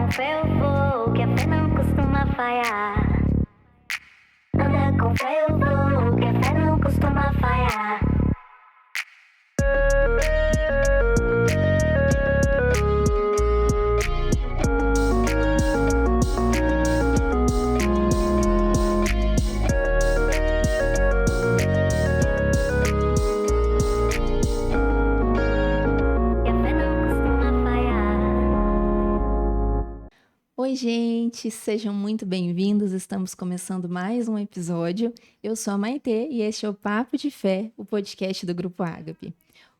com fé eu vou, que a fé não costuma falhar. Anda com fé eu vou, que a fé não costuma falhar. Oi, gente, sejam muito bem-vindos. Estamos começando mais um episódio. Eu sou a Maitê e este é o Papo de Fé, o podcast do Grupo Ágape.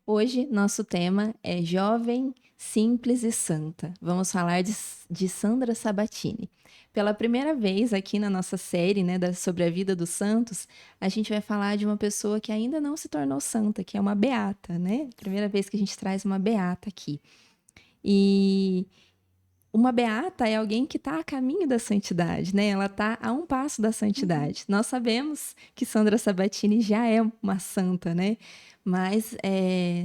Hoje, nosso tema é Jovem, Simples e Santa. Vamos falar de Sandra Sabatini. Pela primeira vez aqui na nossa série, sobre a vida dos santos, a gente vai falar de uma pessoa que ainda não se tornou santa, que é uma beata, né? Primeira vez que a gente traz uma beata aqui. E uma beata é alguém que está a caminho da santidade, né? Ela está a um passo da santidade. Nós sabemos que Sandra Sabatini já é uma santa, né? Mas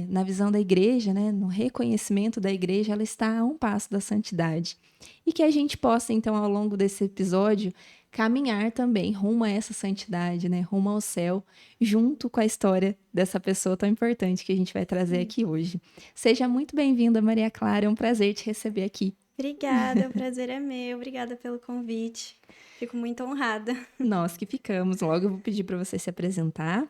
na visão da igreja, né? No reconhecimento da igreja, ela está a um passo da santidade. E que a gente possa, então, ao longo desse episódio, caminhar também rumo a essa santidade, né? Rumo ao céu, junto com a história dessa pessoa tão importante que a gente vai trazer aqui hoje. Seja muito bem-vinda, Maria Clara. É um prazer te receber aqui. Obrigada, o prazer é meu. Obrigada pelo convite. Fico muito honrada. Nós que ficamos. Logo eu vou pedir para você se apresentar.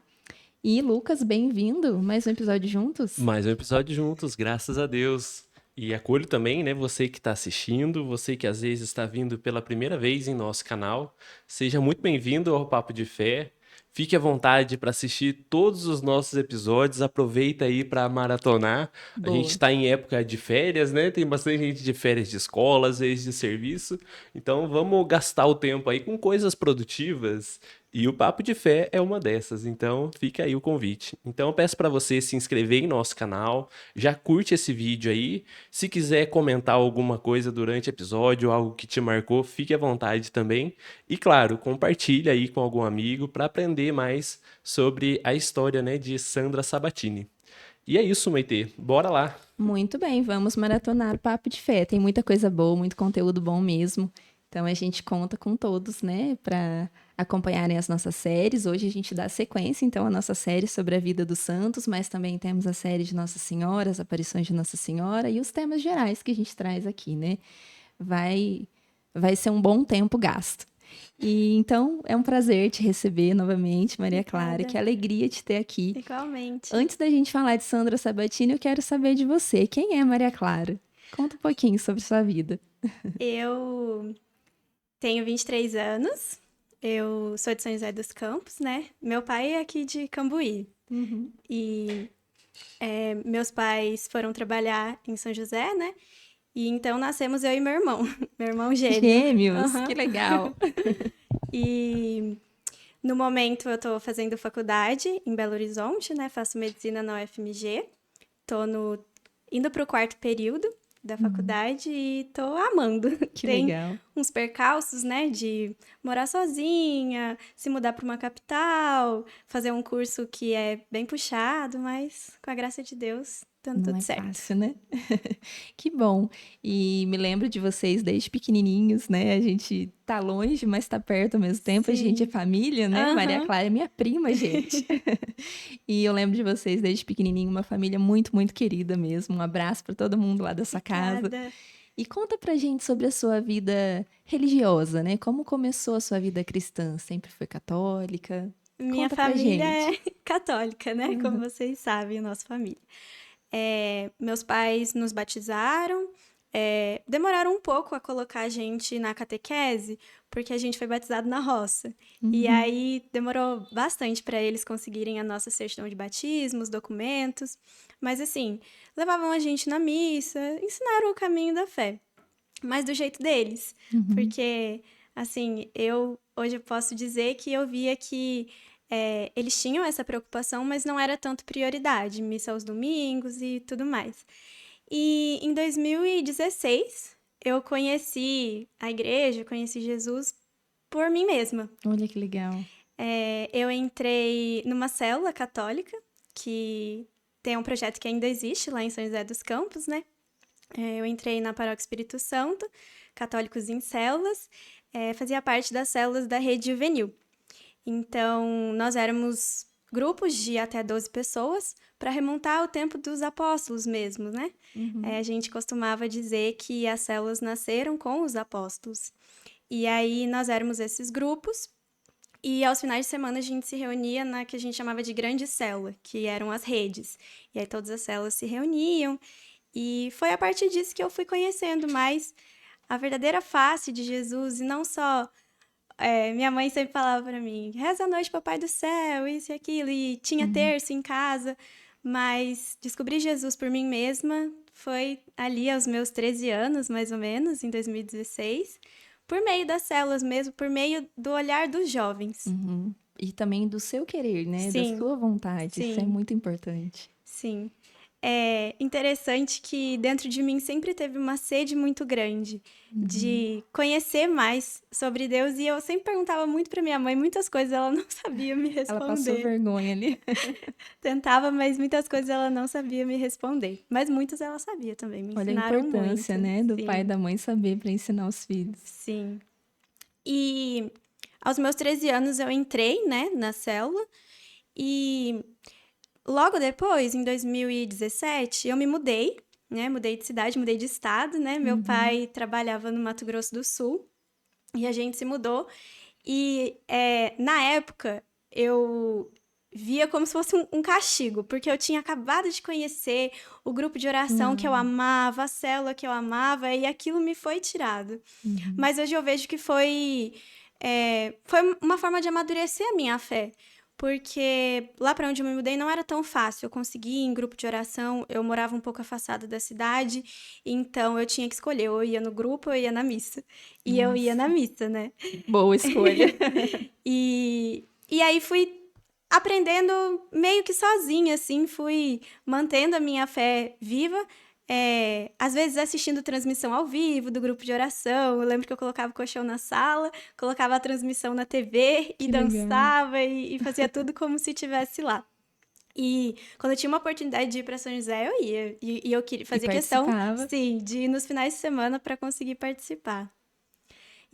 E Lucas, bem-vindo. Mais um episódio juntos? Mais um episódio juntos, graças a Deus. E acolho também, né, você que está assistindo, você que às vezes está vindo pela primeira vez em nosso canal. Seja muito bem-vindo ao Papo de Fé. Fique à vontade para assistir todos os nossos episódios. Aproveita aí para maratonar. Boa. A gente está em época de férias, né? Tem bastante gente de férias de escola, às vezes de serviço. Então vamos gastar o tempo aí com coisas produtivas. E o Papo de Fé é uma dessas, então fica aí o convite. Então eu peço para você se inscrever em nosso canal, já curte esse vídeo aí. Se quiser comentar alguma coisa durante o episódio, algo que te marcou, fique à vontade também. E claro, compartilha aí com algum amigo para aprender mais sobre a história, né, de Sandra Sabatini. E é isso, Maitê, bora lá! Muito bem, vamos maratonar o Papo de Fé. Tem muita coisa boa, muito conteúdo bom mesmo. Então a gente conta com todos, né, para acompanharem as nossas séries. Hoje a gente dá sequência, então, à nossa série sobre a vida dos santos, mas também temos a série de Nossa Senhora, as aparições de Nossa Senhora e os temas gerais que a gente traz aqui, né? Vai ser um bom tempo gasto. E então é um prazer te receber novamente, Maria Clara. Obrigada. Que alegria te ter aqui. Igualmente. Antes da gente falar de Sandra Sabatini, eu quero saber de você. Quem é Maria Clara? Conta um pouquinho sobre sua vida. Eu tenho 23 anos. Eu sou de São José dos Campos, né? Meu pai é aqui de Cambuí. E meus pais foram trabalhar em São José, né? E então nascemos eu e meu irmão. Meu irmão gêmeo. Gêmeos, Uhum. que legal. E no momento eu tô fazendo faculdade em Belo Horizonte, né? Faço medicina na UFMG. Tô indo pro 4º período da faculdade e tô amando. Que Tem legal. uns percalços, né? De morar sozinha, se mudar para uma capital, fazer um curso que é bem puxado, mas com a graça de Deus, dando Não tudo é certo. fácil, né? Que bom. E me lembro de vocês desde pequenininhos, né? A gente tá longe, mas tá perto ao mesmo tempo. A Sim. gente é família, né? Aham. Maria Clara é minha prima, gente. E eu lembro de vocês desde pequenininho, uma família muito, muito querida mesmo. Um abraço para todo mundo lá da sua casa. Obrigada. E conta pra gente sobre a sua vida religiosa, né? Como começou a sua vida cristã? Sempre foi católica? Minha Conta pra família gente. é católica, né? Como vocês sabem, a nossa família. Meus pais nos batizaram, demoraram um pouco a colocar a gente na catequese, porque a gente foi batizado na roça. E aí demorou bastante para eles conseguirem a nossa certidão de batismo, os documentos. Mas assim, levavam a gente na missa, ensinaram o caminho da fé. Mas do jeito deles. Porque, assim, hoje eu posso dizer que eu via que eles tinham essa preocupação, mas não era tanto prioridade, missa aos domingos e tudo mais. E em 2016, eu conheci a igreja, conheci Jesus por mim mesma. Olha que legal. Eu entrei numa célula católica, que tem um projeto que ainda existe lá em São José dos Campos, né? Eu entrei na Paróquia Espírito Santo, Católicos em Células, fazia parte das células da Rede Juvenil. Então, nós éramos grupos de até 12 pessoas para remontar ao tempo dos apóstolos mesmo, né? A gente costumava dizer que as células nasceram com os apóstolos. E aí, nós éramos esses grupos. E aos finais de semana a gente se reunia na que a gente chamava de grande célula, que eram as redes. E aí todas as células se reuniam. E foi a partir disso que eu fui conhecendo mais a verdadeira face de Jesus. E não só... minha mãe sempre falava para mim, reza a noite, papai do céu, isso e aquilo. E tinha terço em casa. Mas descobrir Jesus por mim mesma foi ali aos meus 13 anos, mais ou menos, em 2016. Por meio das células mesmo, por meio do olhar dos jovens. E também do seu querer, né? Sim. Da sua vontade. Sim. Isso é muito importante. Sim. É interessante que dentro de mim sempre teve uma sede muito grande de conhecer mais sobre Deus. E eu sempre perguntava muito para minha mãe, muitas coisas ela não sabia me responder. Ela passou vergonha ali. Tentava, mas muitas coisas ela não sabia me responder. Mas muitas ela sabia também, me Olha a ensinaram importância, muito. né? Do Sim. pai e da mãe saber para ensinar os filhos. Sim. E aos meus 13 anos eu entrei, né, na célula. E logo depois, em 2017, eu me mudei, né? Mudei de cidade, mudei de estado, né? Meu pai trabalhava no Mato Grosso do Sul e a gente se mudou. E na época eu via como se fosse um castigo, porque eu tinha acabado de conhecer o grupo de oração que eu amava, a célula que eu amava, e aquilo me foi tirado. Mas hoje eu vejo que foi uma forma de amadurecer a minha fé. Porque lá para onde eu me mudei não era tão fácil. Eu consegui ir em grupo de oração, eu morava um pouco afastada da cidade, então eu tinha que escolher, ou eu ia no grupo ou eu ia na missa. E eu ia na missa, né? Boa escolha. E aí fui aprendendo meio que sozinha, assim, fui mantendo a minha fé viva. Às vezes assistindo transmissão ao vivo do grupo de oração. Eu lembro que eu colocava o colchão na sala, colocava a transmissão na TV e dançava e fazia tudo como se estivesse lá. E quando eu tinha uma oportunidade de ir para São José, eu ia. E eu fazia questão, sim, de ir nos finais de semana para conseguir participar.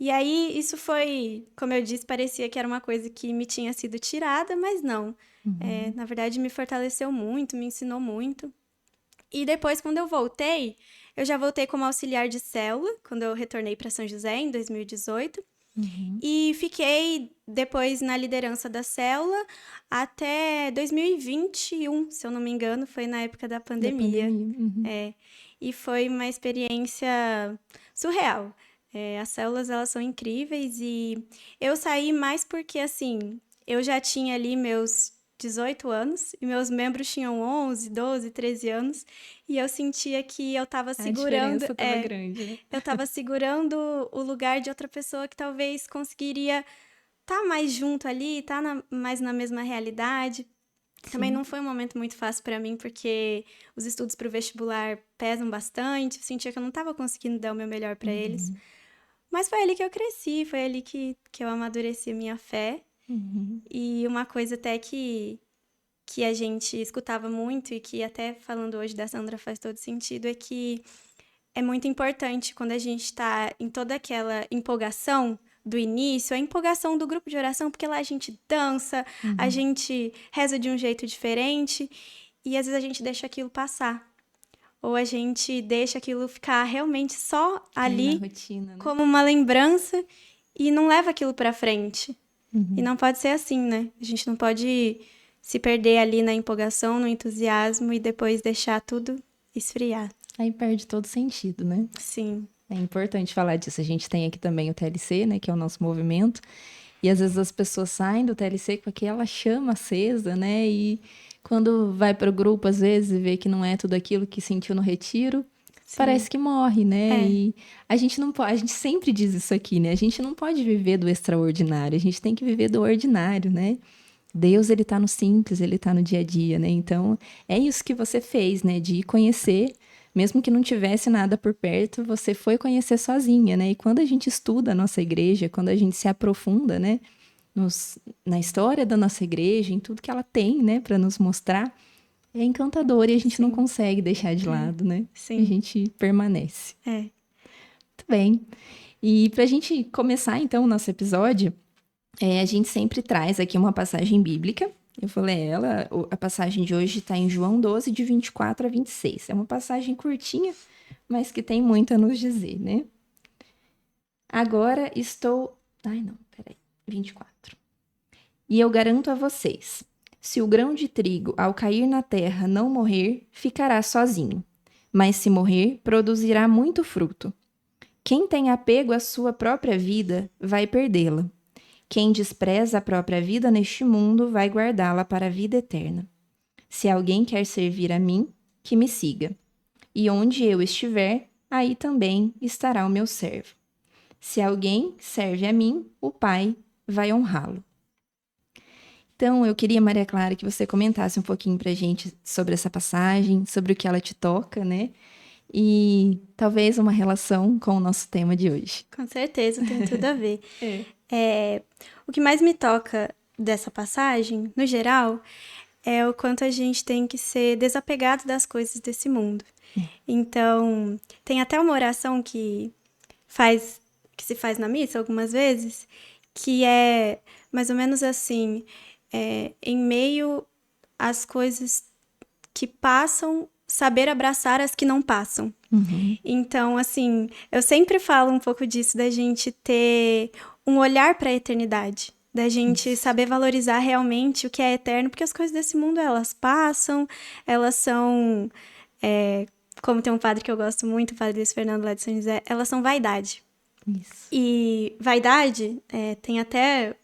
E aí, isso foi, como eu disse, parecia que era uma coisa que me tinha sido tirada, mas não. Na verdade, me fortaleceu muito, me ensinou muito. E depois, quando eu voltei, eu já voltei como auxiliar de célula, quando eu retornei para São José, em 2018. E fiquei depois na liderança da célula até 2021, se eu não me engano, foi na época da pandemia. E foi uma experiência surreal. As células, elas são incríveis e eu saí mais porque, assim, eu já tinha ali meus 18 anos e meus membros tinham 11, 12, 13 anos e eu sentia que eu tava segurando... A diferença tava grande, né? Eu tava segurando o lugar de outra pessoa que talvez conseguiria estar mais junto ali, estar mais na mesma realidade. Também não foi um momento muito fácil para mim, porque os estudos para o vestibular pesam bastante, eu sentia que eu não estava conseguindo dar o meu melhor para eles. Mas foi ali que eu cresci, foi ali que eu amadureci a minha fé. E uma coisa até que a gente escutava muito e que até falando hoje da Sandra faz todo sentido é que é muito importante quando a gente está em toda aquela empolgação do início, a empolgação do grupo de oração, porque lá a gente dança, a gente reza de um jeito diferente e às vezes a gente deixa aquilo passar. Ou a gente deixa aquilo ficar realmente só ali na rotina, né? Como uma lembrança e não leva aquilo pra frente. E não pode ser assim, né? A gente não pode se perder ali na empolgação, no entusiasmo e depois deixar tudo esfriar. Aí perde todo sentido, né? Sim. É importante falar disso. A gente tem aqui também o TLC, né? Que é o nosso movimento. E às vezes as pessoas saem do TLC com aquela chama acesa, né? E quando vai para o grupo, às vezes, e vê que não é tudo aquilo que sentiu no retiro, parece que morre, né? E a gente não pode, a gente sempre diz isso aqui, né? A gente não pode viver do extraordinário, a gente tem que viver do ordinário, né? Deus, ele tá no simples, ele tá no dia a dia, né? Então, é isso que você fez, né? De conhecer, mesmo que não tivesse nada por perto, você foi conhecer sozinha, né? E quando a gente estuda a nossa igreja, quando a gente se aprofunda, né? Na história da nossa igreja, em tudo que ela tem, né? Para nos mostrar, é encantador e a gente não Sim. consegue deixar de lado, né? A Sim. gente permanece. É. Muito bem. E pra gente começar, então, o nosso episódio, a gente sempre traz aqui uma passagem bíblica. Eu vou ler ela. A passagem de hoje está em João 12, de 24 a 26. É uma passagem curtinha, mas que tem muito a nos dizer, né? Agora estou... Ai, não, peraí. 24. E eu garanto a vocês, se o grão de trigo, ao cair na terra, não morrer, ficará sozinho. Mas se morrer, produzirá muito fruto. Quem tem apego à sua própria vida, vai perdê-la. Quem despreza a própria vida neste mundo, vai guardá-la para a vida eterna. Se alguém quer servir a mim, que me siga. E onde eu estiver, aí também estará o meu servo. Se alguém serve a mim, o Pai vai honrá-lo. Então, eu queria, Maria Clara, que você comentasse um pouquinho pra gente sobre essa passagem, sobre o que ela te toca, né? E talvez uma relação com o nosso tema de hoje. Com certeza, tem tudo a ver. O que mais me toca dessa passagem, no geral, é o quanto a gente tem que ser desapegado das coisas desse mundo. Então, tem até uma oração que se faz na missa algumas vezes, que é mais ou menos assim, em meio às coisas que passam, saber abraçar as que não passam. Então, assim, eu sempre falo um pouco disso, da gente ter um olhar para a eternidade, da gente saber valorizar realmente o que é eterno, porque as coisas desse mundo, elas passam, elas são, como tem um padre que eu gosto muito, o padre Luiz Fernando lá de São José, elas são vaidade. Isso. E vaidade, tem até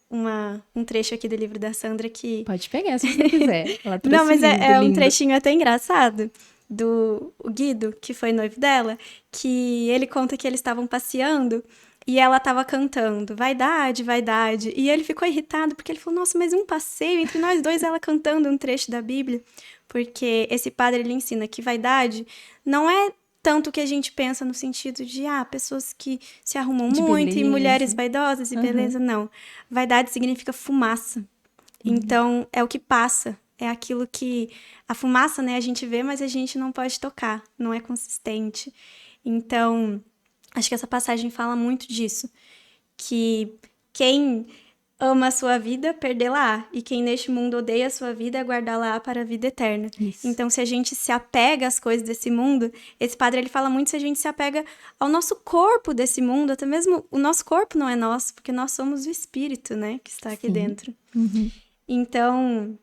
um trecho aqui do livro da Sandra que... Pode pegar se você quiser. Ela trouxe Não, mas lindo, é um lindo. trechinho até engraçado do o Guido, que foi noivo dela, que ele conta que eles estavam passeando e ela estava cantando vaidade, vaidade. E ele ficou irritado porque ele falou, nossa, mas um passeio entre nós dois, ela cantando um trecho da Bíblia. Porque esse padre, ele ensina que vaidade não é tanto que a gente pensa no sentido de, pessoas que se arrumam De muito e beleza. mulheres vaidosas e beleza, não. Vaidade significa fumaça. Então, é o que passa, é aquilo que... A fumaça, né, a gente vê, mas a gente não pode tocar, não é consistente. Então, acho que essa passagem fala muito disso, que quem ama a sua vida, perdê-la-á, e quem neste mundo odeia a sua vida, guardá-la-á para a vida eterna. Isso. Então, se a gente se apega às coisas desse mundo, esse padre, ele fala muito se a gente se apega ao nosso corpo desse mundo, até mesmo o nosso corpo não é nosso, porque nós somos o espírito, né, que está aqui Sim. dentro. Uhum. Então,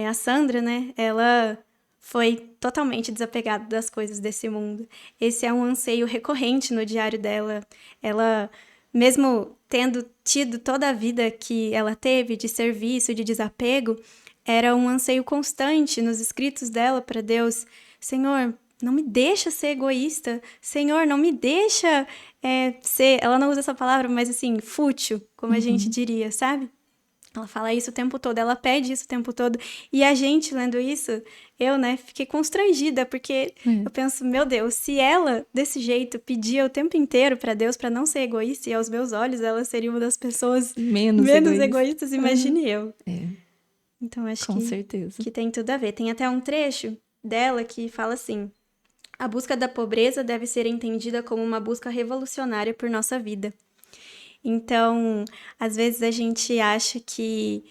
a Sandra, né, ela foi totalmente desapegada das coisas desse mundo. Esse é um anseio recorrente no diário dela. Ela, mesmo tendo tido toda a vida que ela teve de serviço, de desapego, era um anseio constante nos escritos dela para Deus. Senhor, não me deixa ser egoísta. Senhor, não me deixa ser... Ela não usa essa palavra, mas assim, fútil, como a gente diria, sabe? Ela fala isso o tempo todo, ela pede isso o tempo todo. E a gente, lendo isso, eu, né, fiquei constrangida, porque eu penso, meu Deus, se ela, desse jeito, pedia o tempo inteiro pra Deus pra não ser egoísta, e aos meus olhos ela seria uma das pessoas Menos egoístas, imagine eu. Então, acho Com certeza. que tem tudo a ver. Tem até um trecho dela que fala assim: a busca da pobreza deve ser entendida como uma busca revolucionária por nossa vida. Então, às vezes a gente acha que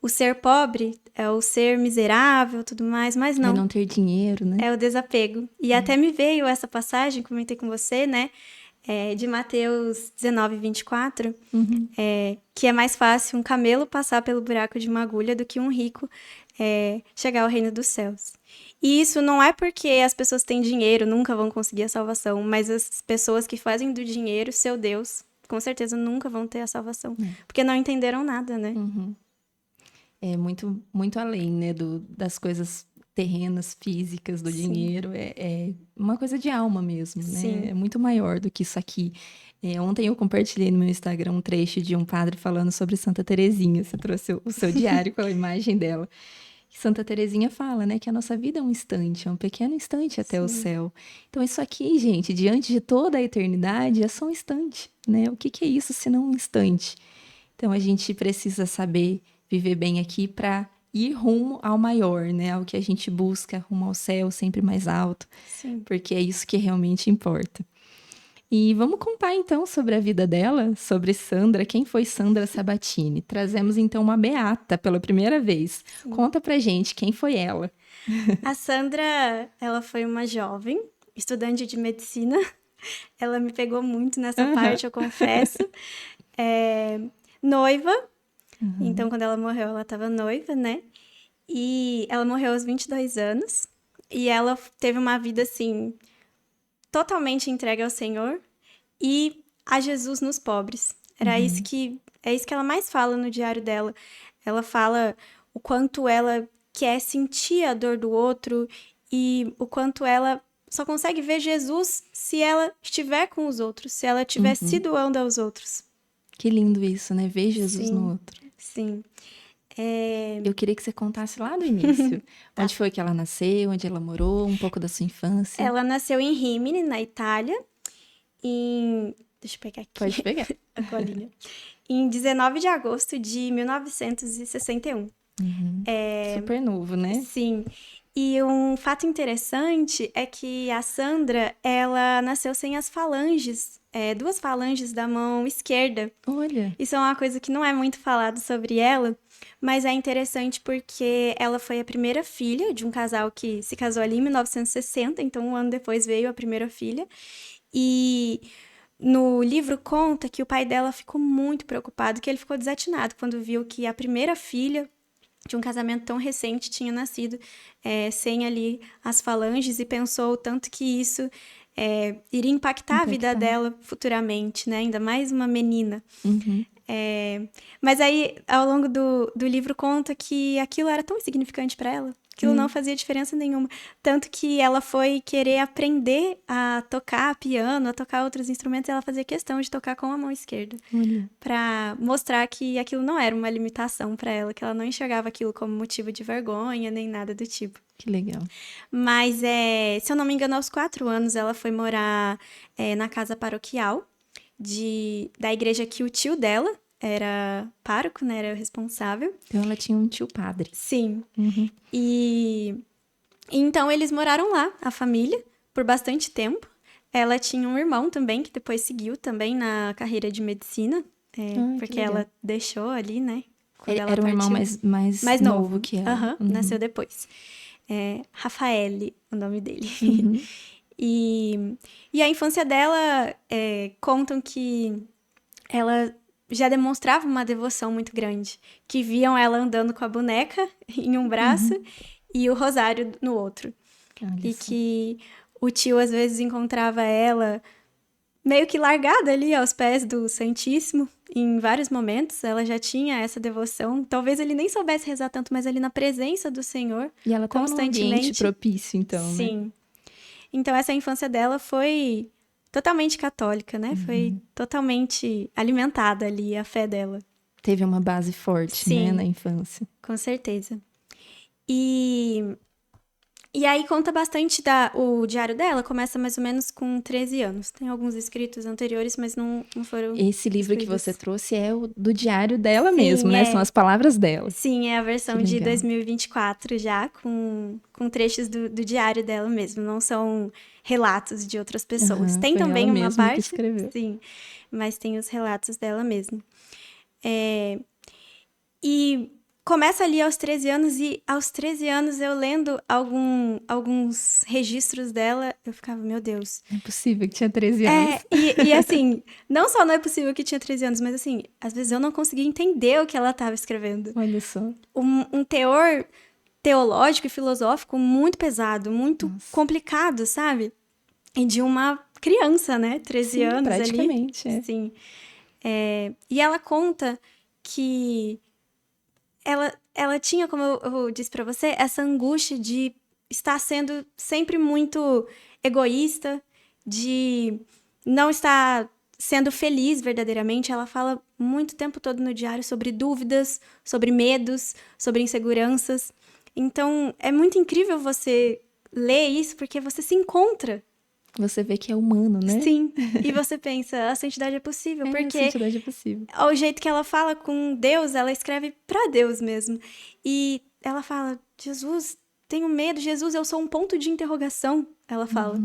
o ser pobre é o ser miserável, tudo mais, mas É não ter dinheiro, né? é o desapego. E até me veio essa passagem, comentei com você, né? De Mateus 19, 24, que é mais fácil um camelo passar pelo buraco de uma agulha do que um rico chegar ao reino dos céus. E isso não é porque as pessoas têm dinheiro, nunca vão conseguir a salvação, mas as pessoas que fazem do dinheiro seu Deus, com certeza nunca vão ter a salvação, porque não entenderam nada, né? É muito, muito além, né, das coisas terrenas, físicas, do dinheiro. É uma coisa de alma mesmo, né? Sim. É muito maior do que isso aqui. Ontem eu compartilhei no meu Instagram um trecho de um padre falando sobre Santa Teresinha. Você trouxe o seu diário com a imagem dela. Santa Teresinha fala, né, que a nossa vida é um instante, é um pequeno instante até o céu. Então, isso aqui, gente, diante de toda a eternidade, é só um instante, né? O que é isso se não um instante? Então, a gente precisa saber viver bem aqui para ir rumo ao maior, né? Ao que a gente busca, rumo ao céu, sempre mais alto, Sim. porque é isso que realmente importa. E vamos contar então sobre a vida dela, sobre Sandra. Quem foi Sandra Sabatini? Trazemos então uma beata pela primeira vez. Conta pra gente quem foi ela. A Sandra, ela foi uma jovem, estudante de medicina. Ela me pegou muito nessa parte, eu confesso. Noiva. Então, quando ela morreu, ela estava noiva, né? E ela morreu aos 22 anos. E ela teve uma vida, assim, totalmente entregue ao Senhor e a Jesus nos pobres. É isso que ela mais fala no diário dela. Ela fala o quanto ela quer sentir a dor do outro e o quanto ela só consegue ver Jesus se ela estiver com os outros, se ela estiver se doando aos outros. Que lindo isso, né? Ver Jesus Sim. no outro. Sim. Eu queria que você contasse lá do início. Onde foi que ela nasceu, onde ela morou, um pouco da sua infância. Ela nasceu em Rimini, na Itália, deixa eu pegar aqui. Pode pegar. A colinha. Em 19 de agosto de 1961. Super novo, né? Sim. E um fato interessante é que a Sandra, ela nasceu sem as falanges, 2 falanges da mão esquerda. Olha. Isso é uma coisa que não é muito falado sobre ela, mas é interessante porque ela foi a primeira filha de um casal que se casou ali em 1960, então um ano depois veio a primeira filha. E no livro conta que o pai dela ficou muito preocupado, que ele ficou desatinado quando viu que a primeira filha de um casamento tão recente tinha nascido sem ali as falanges e pensou tanto que isso iria impactar a vida dela futuramente, né? Ainda mais uma menina. Mas aí, ao longo do livro, conta que aquilo era tão insignificante para ela, aquilo não fazia diferença nenhuma. Tanto que ela foi querer aprender a tocar piano, a tocar outros instrumentos, e ela fazia questão de tocar com a mão esquerda. Para mostrar que aquilo não era uma limitação para ela, que ela não enxergava aquilo como motivo de vergonha, nem nada do tipo. Que legal. Mas, se eu não me engano, aos 4 anos, ela foi morar na casa paroquial da igreja que o tio dela era pároco, né? Era o responsável. Então ela tinha um tio padre. Sim. E então eles moraram lá, a família, por bastante tempo. Ela tinha um irmão também, que depois seguiu também na carreira de medicina, porque ela deixou ali, né? Quando ela era um irmão partiu. mais novo que ela. Nasceu depois. Rafael, o nome dele. E a infância dela, contam que ela já demonstrava uma devoção muito grande, que viam ela andando com a boneca em um braço e o rosário no outro. E que o tio às vezes encontrava ela meio que largada ali aos pés do Santíssimo, em vários momentos. Ela já tinha essa devoção. Talvez ele nem soubesse rezar tanto, mas ali na presença do Senhor, e ela estava num ambiente propício, então, né? Sim. Então, essa infância dela foi totalmente católica, né? Foi totalmente alimentada ali, a fé dela. Teve uma base forte, né, na infância. Com certeza. E aí conta bastante o diário dela, começa mais ou menos com 13 anos. Tem alguns escritos anteriores, mas não foram Esse livro escritos. que você trouxe é o do diário dela mesmo, né? São as palavras dela. Sim, é a versão de 2024 já, com trechos do diário dela mesmo. Não são relatos de outras pessoas. Tem também uma parte, que escreveu. sim, mas tem os relatos dela mesmo. E começa ali aos 13 anos, e aos 13 anos eu lendo alguns registros dela, eu ficava, meu Deus. É possível que tinha 13 anos. E assim, não só não é possível que tinha 13 anos, mas assim, às vezes eu não conseguia entender o que ela estava escrevendo. Olha só. Um teor teológico e filosófico muito pesado, muito complicado, sabe? E de uma criança, né? 13 anos praticamente, ali. Sim. E ela conta que ela tinha, como eu disse pra você, essa angústia de estar sendo sempre muito egoísta, de não estar sendo feliz verdadeiramente. Ela fala muito tempo todo no diário sobre dúvidas, sobre medos, sobre inseguranças. Então, é muito incrível você ler isso, porque você se encontra. Você vê que é humano, né? Sim. E você pensa, a santidade é possível, porque a santidade é possível. ao jeito que ela fala com Deus, ela escreve pra Deus mesmo. E ela fala, Jesus, tenho medo, Jesus, eu sou um ponto de interrogação, ela fala.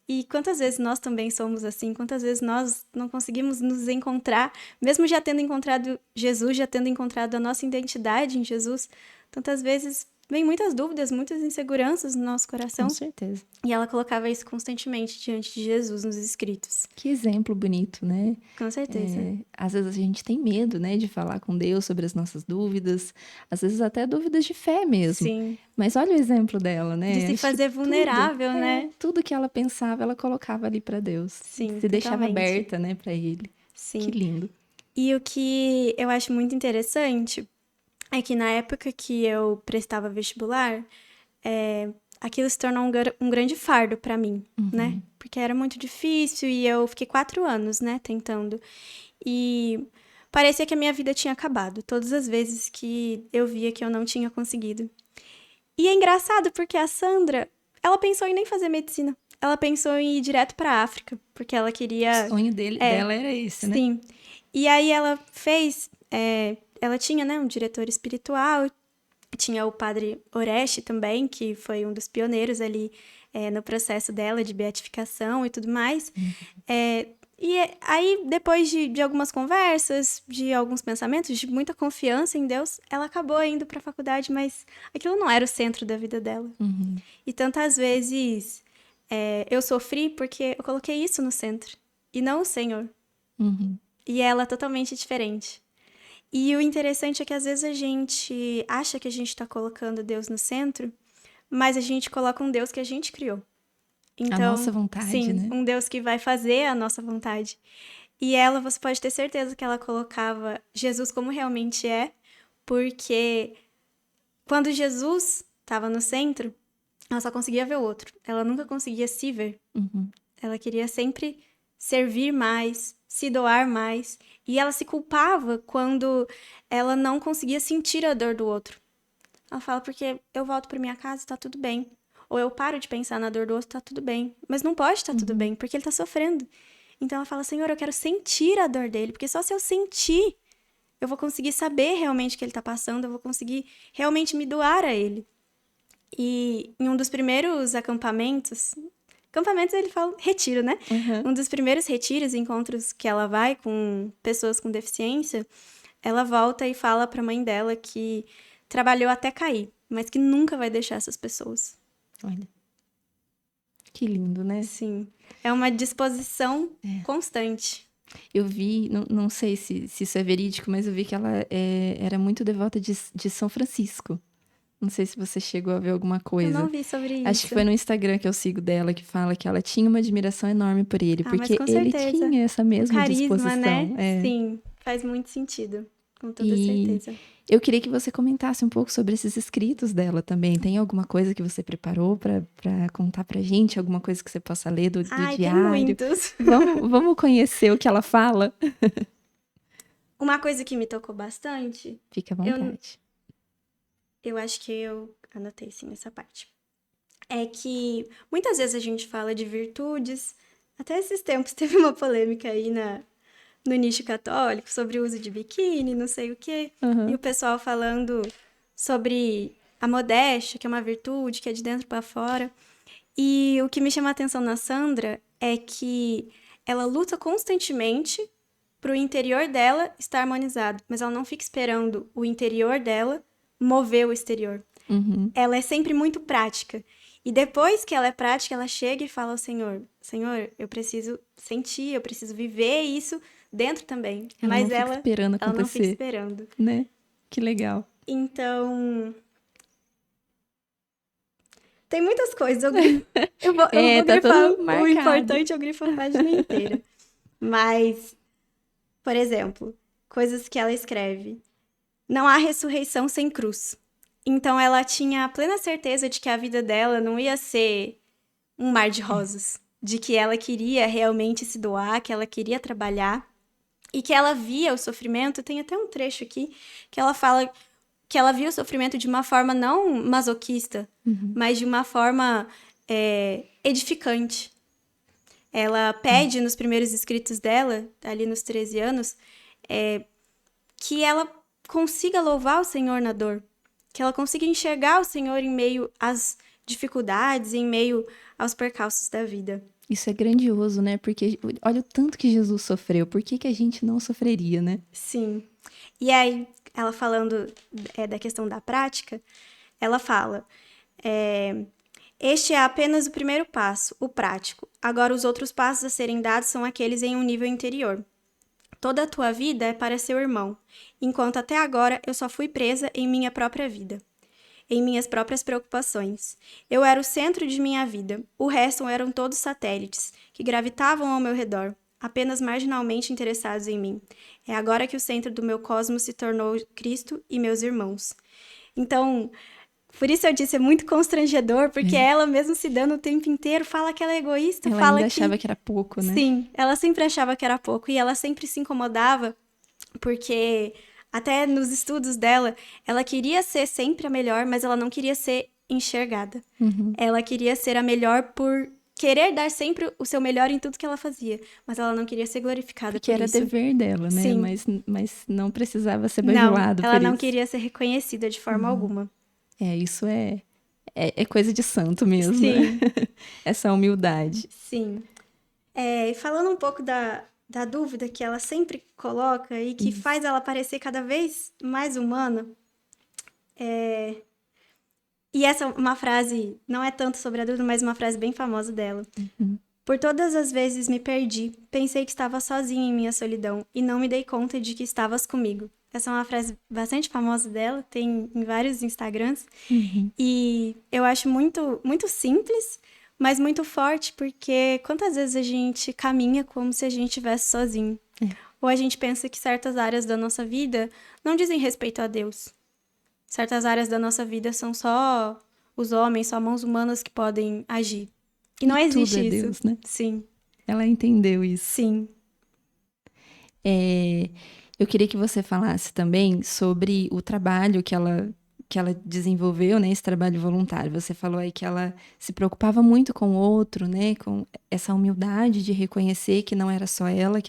E quantas vezes nós também somos assim, quantas vezes nós não conseguimos nos encontrar, mesmo já tendo encontrado Jesus, já tendo encontrado a nossa identidade em Jesus, tantas vezes vem muitas dúvidas, muitas inseguranças no nosso coração. Com certeza. E ela colocava isso constantemente diante de Jesus nos escritos. Que exemplo bonito, né? Com certeza. Às vezes a gente tem medo, né, de falar com Deus sobre as nossas dúvidas, às vezes até dúvidas de fé mesmo. Sim. Mas olha o exemplo dela, né? De se Acho que fazer vulnerável, né? Tudo que ela pensava, ela colocava ali para Deus. Sim, Se deixava totalmente. aberta, né, para ele. Sim. Que lindo. E o que eu acho muito interessante é que na época que eu prestava vestibular, aquilo se tornou um grande fardo pra mim, né? Porque era muito difícil e eu fiquei 4 anos, né, tentando. E parecia que a minha vida tinha acabado, todas as vezes que eu via que eu não tinha conseguido. E é engraçado porque a Sandra, ela pensou em nem fazer medicina. Ela pensou em ir direto pra África, porque ela queria... O sonho dela era esse, né? Sim. E aí ela fez... ela tinha, né, um diretor espiritual, tinha o padre Oreste também, que foi um dos pioneiros ali no processo dela de beatificação e tudo mais. E aí, depois de algumas conversas, de alguns pensamentos, de muita confiança em Deus, ela acabou indo para a faculdade, mas aquilo não era o centro da vida dela. E tantas vezes eu sofri porque eu coloquei isso no centro, e não o Senhor. E ela totalmente diferente. E o interessante é que às vezes a gente acha que a gente está colocando Deus no centro, mas a gente coloca um Deus que a gente criou. Então, a nossa vontade, sim, né? Um Deus que vai fazer a nossa vontade. E ela, você pode ter certeza que ela colocava Jesus como realmente é, porque quando Jesus estava no centro, ela só conseguia ver o outro. Ela nunca conseguia se ver. Ela queria sempre servir mais, se doar mais. E ela se culpava quando ela não conseguia sentir a dor do outro. Ela fala, porque eu volto para minha casa e tá tudo bem. Ou eu paro de pensar na dor do outro, tá tudo bem. Mas não pode estar tudo bem, porque ele tá sofrendo. Então ela fala, Senhor, eu quero sentir a dor dele, porque só se eu sentir, eu vou conseguir saber realmente o que ele tá passando, eu vou conseguir realmente me doar a ele. E em um dos primeiros acampamentos ele fala retiro, né? Um dos primeiros retiros, encontros que ela vai com pessoas com deficiência, ela volta e fala pra mãe dela que trabalhou até cair, mas que nunca vai deixar essas pessoas. Olha. Que lindo, né? Sim. É uma disposição constante. Eu vi, não sei se isso é verídico, mas eu vi que ela era muito devota de São Francisco. Não sei se você chegou a ver alguma coisa. Eu não vi sobre isso. Acho que foi no Instagram que eu sigo dela, que fala que ela tinha uma admiração enorme por ele, porque ele tinha essa mesma carisma, disposição. Né? Sim, faz muito sentido, com toda certeza. Eu queria que você comentasse um pouco sobre esses escritos dela também. Tem alguma coisa que você preparou para contar pra gente? Alguma coisa que você possa ler do diário? Tem muitos. Vamos conhecer o que ela fala? Uma coisa que me tocou bastante... Fica à vontade. Eu acho que eu anotei, sim, essa parte. É que muitas vezes a gente fala de virtudes. Até esses tempos teve uma polêmica aí no nicho católico sobre o uso de biquíni, não sei o quê. E o pessoal falando sobre a modéstia, que é uma virtude, que é de dentro para fora. E o que me chama a atenção na Sandra é que ela luta constantemente para o interior dela estar harmonizado, mas ela não fica esperando o interior dela mover o exterior. Ela é sempre muito prática. E depois que ela é prática, ela chega e fala ao Senhor, eu preciso sentir, eu preciso viver isso dentro também. Mas ela não fica esperando acontecer. Ela não fica esperando. Né? Que legal. Então... Tem muitas coisas. Eu vou tá grifar. tudo O importante é eu grifo a página inteira. Mas, por exemplo, coisas que ela escreve. Não há ressurreição sem cruz. Então, ela tinha plena certeza de que a vida dela não ia ser um mar de rosas. De que ela queria realmente se doar, que ela queria trabalhar. E que ela via o sofrimento. Tem até um trecho aqui que ela fala que ela via o sofrimento de uma forma não masoquista, mas de uma forma edificante. Ela pede nos primeiros escritos dela, ali nos 13 anos, que ela consiga louvar o Senhor na dor. que ela consiga enxergar o Senhor em meio às dificuldades, em meio aos percalços da vida. Isso é grandioso, né? Porque olha o tanto que Jesus sofreu. Por que que a gente não sofreria, né? Sim. E aí, ela falando da questão da prática, ela fala: este é apenas o primeiro passo, o prático. Agora, os outros passos a serem dados são aqueles em um nível interior. Toda a tua vida é para seu irmão, enquanto até agora eu só fui presa em minha própria vida, em minhas próprias preocupações. Eu era o centro de minha vida, o resto eram todos satélites, que gravitavam ao meu redor, apenas marginalmente interessados em mim. É agora que o centro do meu cosmos se tornou Cristo e meus irmãos. Então, por isso eu disse, é muito constrangedor, porque ela mesmo se dando o tempo inteiro, fala que ela é egoísta, Ela fala ainda que... achava que era pouco, né? Sim, ela sempre achava que era pouco, e ela sempre se incomodava, porque até nos estudos dela, ela queria ser sempre a melhor, mas ela não queria ser enxergada. Ela queria ser a melhor por querer dar sempre o seu melhor em tudo que ela fazia, mas ela não queria ser glorificada Porque por era isso. dever dela, né? Sim. Mas não precisava ser Não, bajulado por ela não isso. queria ser reconhecida de forma alguma. Isso é coisa de santo mesmo, Sim. né? Essa humildade. Sim. E falando um pouco da dúvida que ela sempre coloca e que faz ela parecer cada vez mais humana, e essa é uma frase, não é tanto sobre a dúvida, mas uma frase bem famosa dela. Por todas as vezes me perdi, pensei que estava sozinha em minha solidão e não me dei conta de que estavas comigo. Essa é uma frase bastante famosa dela, tem em vários Instagrams. E eu acho muito, muito simples, mas muito forte, porque quantas vezes a gente caminha como se a gente estivesse sozinho? Ou a gente pensa que certas áreas da nossa vida não dizem respeito a Deus. Certas áreas da nossa vida são só os homens, só mãos humanas que podem agir. E não existe tudo é isso. Deus, né? Sim, Ela entendeu isso. sim. Eu queria que você falasse também sobre o trabalho que ela desenvolveu, né? Esse trabalho voluntário. Você falou aí que ela se preocupava muito com o outro, né? Com essa humildade de reconhecer que não era só ela,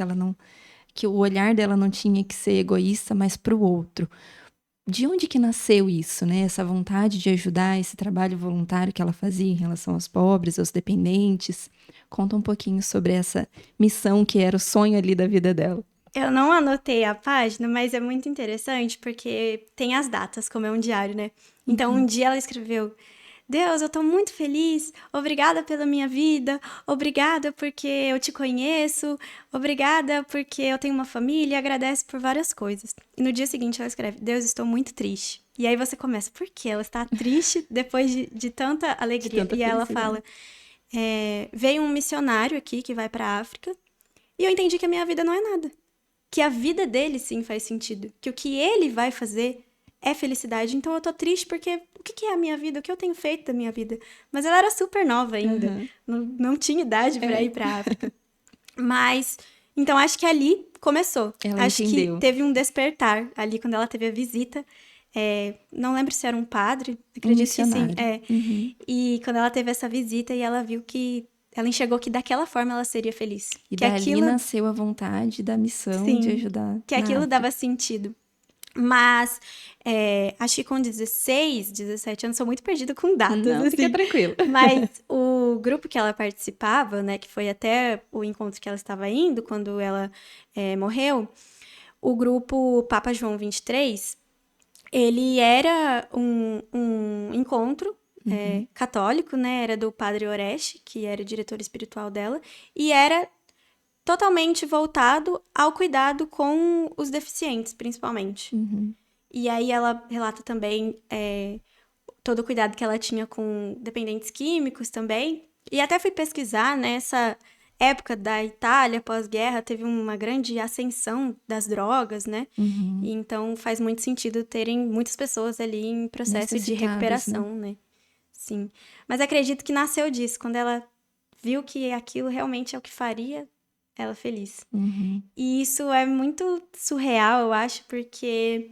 que o olhar dela não tinha que ser egoísta, mas para o outro. De onde que nasceu isso, né? Essa vontade de ajudar, esse trabalho voluntário que ela fazia em relação aos pobres, aos dependentes. Conta um pouquinho sobre essa missão que era o sonho ali da vida dela. Eu não anotei a página, mas é muito interessante porque tem as datas, como é um diário, né? Então, um dia ela escreveu: Deus, eu tô muito feliz, obrigada pela minha vida, obrigada porque eu te conheço, obrigada porque eu tenho uma família, agradece por várias coisas. E no dia seguinte ela escreve: Deus, estou muito triste. E aí você começa, por quê? Ela está triste depois de tanta alegria. tanta E ela felicidade. fala: veio um missionário aqui que vai pra África e eu entendi que a minha vida não é nada. Que a vida dele sim faz sentido. Que o que ele vai fazer é felicidade. Então eu tô triste porque o que é a minha vida? O que eu tenho feito da minha vida? Mas ela era super nova ainda. Não tinha idade pra ir pra África. Mas, então acho que ali começou. Ela acho entendeu. que teve um despertar ali quando ela teve a visita. Não lembro se era um padre, acredito que sim. missionário. E quando ela teve essa visita e ela viu que ela enxergou que daquela forma ela seria feliz. E que dali aquilo, nasceu a vontade da missão Sim, de ajudar. que aquilo dava sentido. Mas, acho que com 16, 17 anos, sou muito perdida com datas. Não, assim. fica tranquilo. Mas o grupo que ela participava, né, que foi até o encontro que ela estava indo quando ela morreu, o grupo Papa João 23, ele era um encontro católico, né? Era do Padre Oreste, que era o diretor espiritual dela, e era totalmente voltado ao cuidado com os deficientes, principalmente. E aí ela relata também todo o cuidado que ela tinha com dependentes químicos também. E até fui pesquisar, nessa época da Itália, pós-guerra, teve uma grande ascensão das drogas, né? E então faz muito sentido terem muitas pessoas ali em processo de Necessitadas, recuperação, né? Sim. Mas acredito que nasceu disso, quando ela viu que aquilo realmente é o que faria ela feliz. E isso é muito surreal, eu acho, porque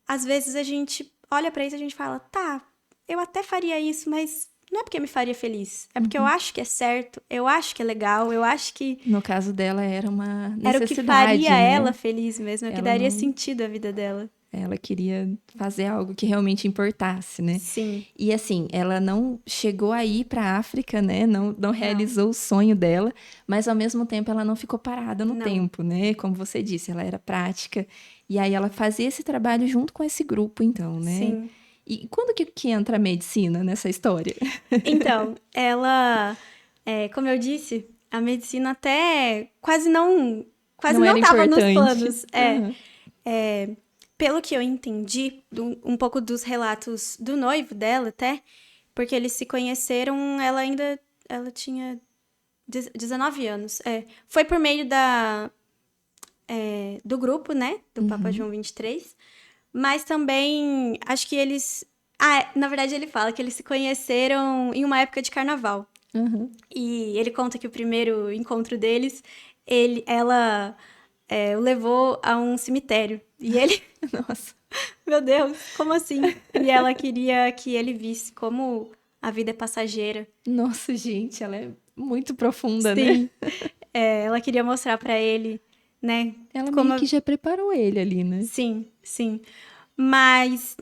às vezes a gente olha pra isso e a gente fala, tá, eu até faria isso, mas não é porque me faria feliz. É porque eu acho que é certo, eu acho que é legal, eu acho que No caso dela, era uma necessidade, era o que faria né? ela feliz mesmo, é o que Ela daria não- sentido à vida dela. Ela queria fazer algo que realmente importasse, né? Sim. E assim, ela não chegou a ir para a África, né? Não realizou o sonho dela, mas ao mesmo tempo ela não ficou parada no Não. tempo, né? Como você disse, ela era prática. E aí ela fazia esse trabalho junto com esse grupo, então, né? Sim. E quando que entra a medicina nessa história? Então, ela, como eu disse, a medicina até quase não era estava nos importante. planos. Aham. Pelo que eu entendi, um pouco dos relatos do noivo dela até, porque eles se conheceram, ela tinha 19 anos. Foi por meio do grupo, né, do Papa João 23, mas também acho que eles... na verdade ele fala que eles se conheceram em uma época de carnaval. Uhum. E ele conta que o primeiro encontro deles, ela o levou a um cemitério. E ele... Nossa. Meu Deus, como assim? E ela queria que ele visse como a vida é passageira. Nossa, gente, ela é muito profunda, né? Sim. Ela queria mostrar pra ele, né? Ela como meio que já preparou ele ali, né? Sim, sim. Mas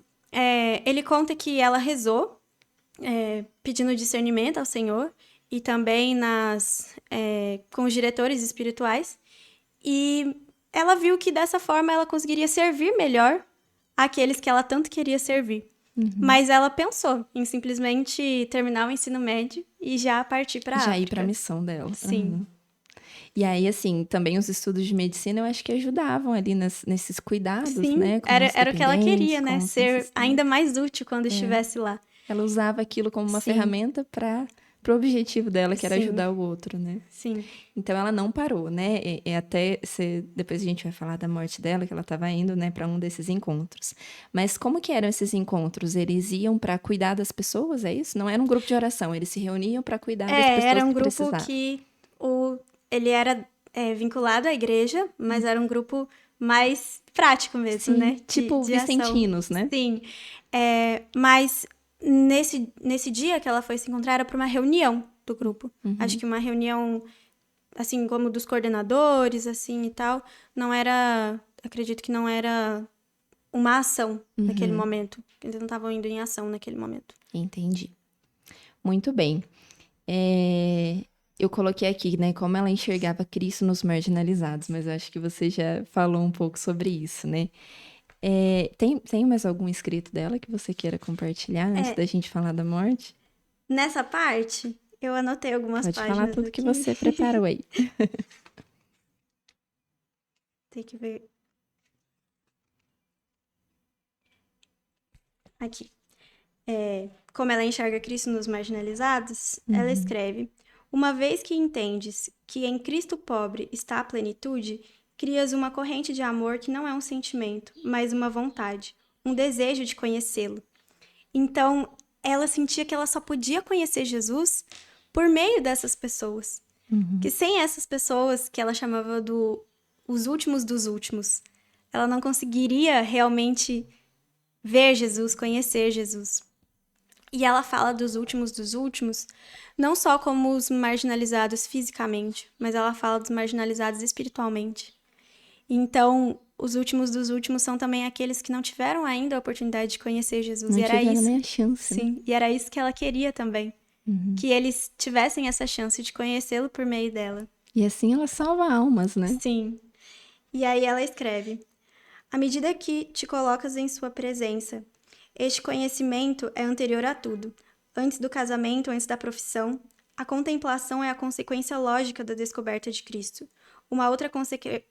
ele conta que ela rezou, pedindo discernimento ao Senhor, e também com os diretores espirituais. E ela viu que dessa forma ela conseguiria servir melhor aqueles que ela tanto queria servir. Mas ela pensou em simplesmente terminar o ensino médio e já partir para a Já África. ir para a missão dela. Sim. Uhum. E aí, assim, também os estudos de medicina eu acho que ajudavam ali nesses cuidados, Sim, né? Com era o que ela dependentes, queria, né? com os Ser necessitados. ainda mais útil quando estivesse lá. Ela usava aquilo como uma Sim. ferramenta para o objetivo dela, que era Sim. ajudar o outro, né? Sim. Então ela não parou, né? Depois a gente vai falar da morte dela, que ela estava indo, né, para um desses encontros. Mas como que eram esses encontros? Eles iam para cuidar das pessoas, é isso? Não era um grupo de oração, eles se reuniam para cuidar das pessoas Era um que grupo precisavam. que ele era vinculado à igreja, mas era um grupo mais prático mesmo, Sim, né? tipo de ação. vicentinos, né? Sim. Mas nesse dia que ela foi se encontrar era para uma reunião do grupo. Acho que uma reunião, assim, como dos coordenadores, assim, e tal. Não era... Acredito que não era uma ação naquele momento. Eles não estavam indo em ação naquele momento. Entendi. Muito bem. Eu coloquei aqui, né, como ela enxergava Cristo nos marginalizados, mas eu acho que você já falou um pouco sobre isso, né? Tem mais algum escrito dela que você queira compartilhar antes da gente falar da morte? Nessa parte, eu anotei algumas Pode páginas falar tudo aqui. que você preparou aí. Tem que ver. Aqui. Como ela enxerga Cristo nos marginalizados, ela escreve: uma vez que entendes que em Cristo pobre está a plenitude, crias uma corrente de amor que não é um sentimento, mas uma vontade, um desejo de conhecê-lo. Então, ela sentia que ela só podia conhecer Jesus por meio dessas pessoas. Que sem essas pessoas, que ela chamava os últimos dos últimos, ela não conseguiria realmente ver Jesus, conhecer Jesus. E ela fala dos últimos, não só como os marginalizados fisicamente, mas ela fala dos marginalizados espiritualmente. Então, os últimos dos últimos são também aqueles que não tiveram ainda a oportunidade de conhecer Jesus. Não e era tiveram isso. nem a chance, né? Sim, e era isso que ela queria também. Que eles tivessem essa chance de conhecê-lo por meio dela. E assim ela salva almas, né? Sim. E aí ela escreve: à medida que te colocas em sua presença, este conhecimento é anterior a tudo. Antes do casamento, antes da profissão, a contemplação é a consequência lógica da descoberta de Cristo. Uma outra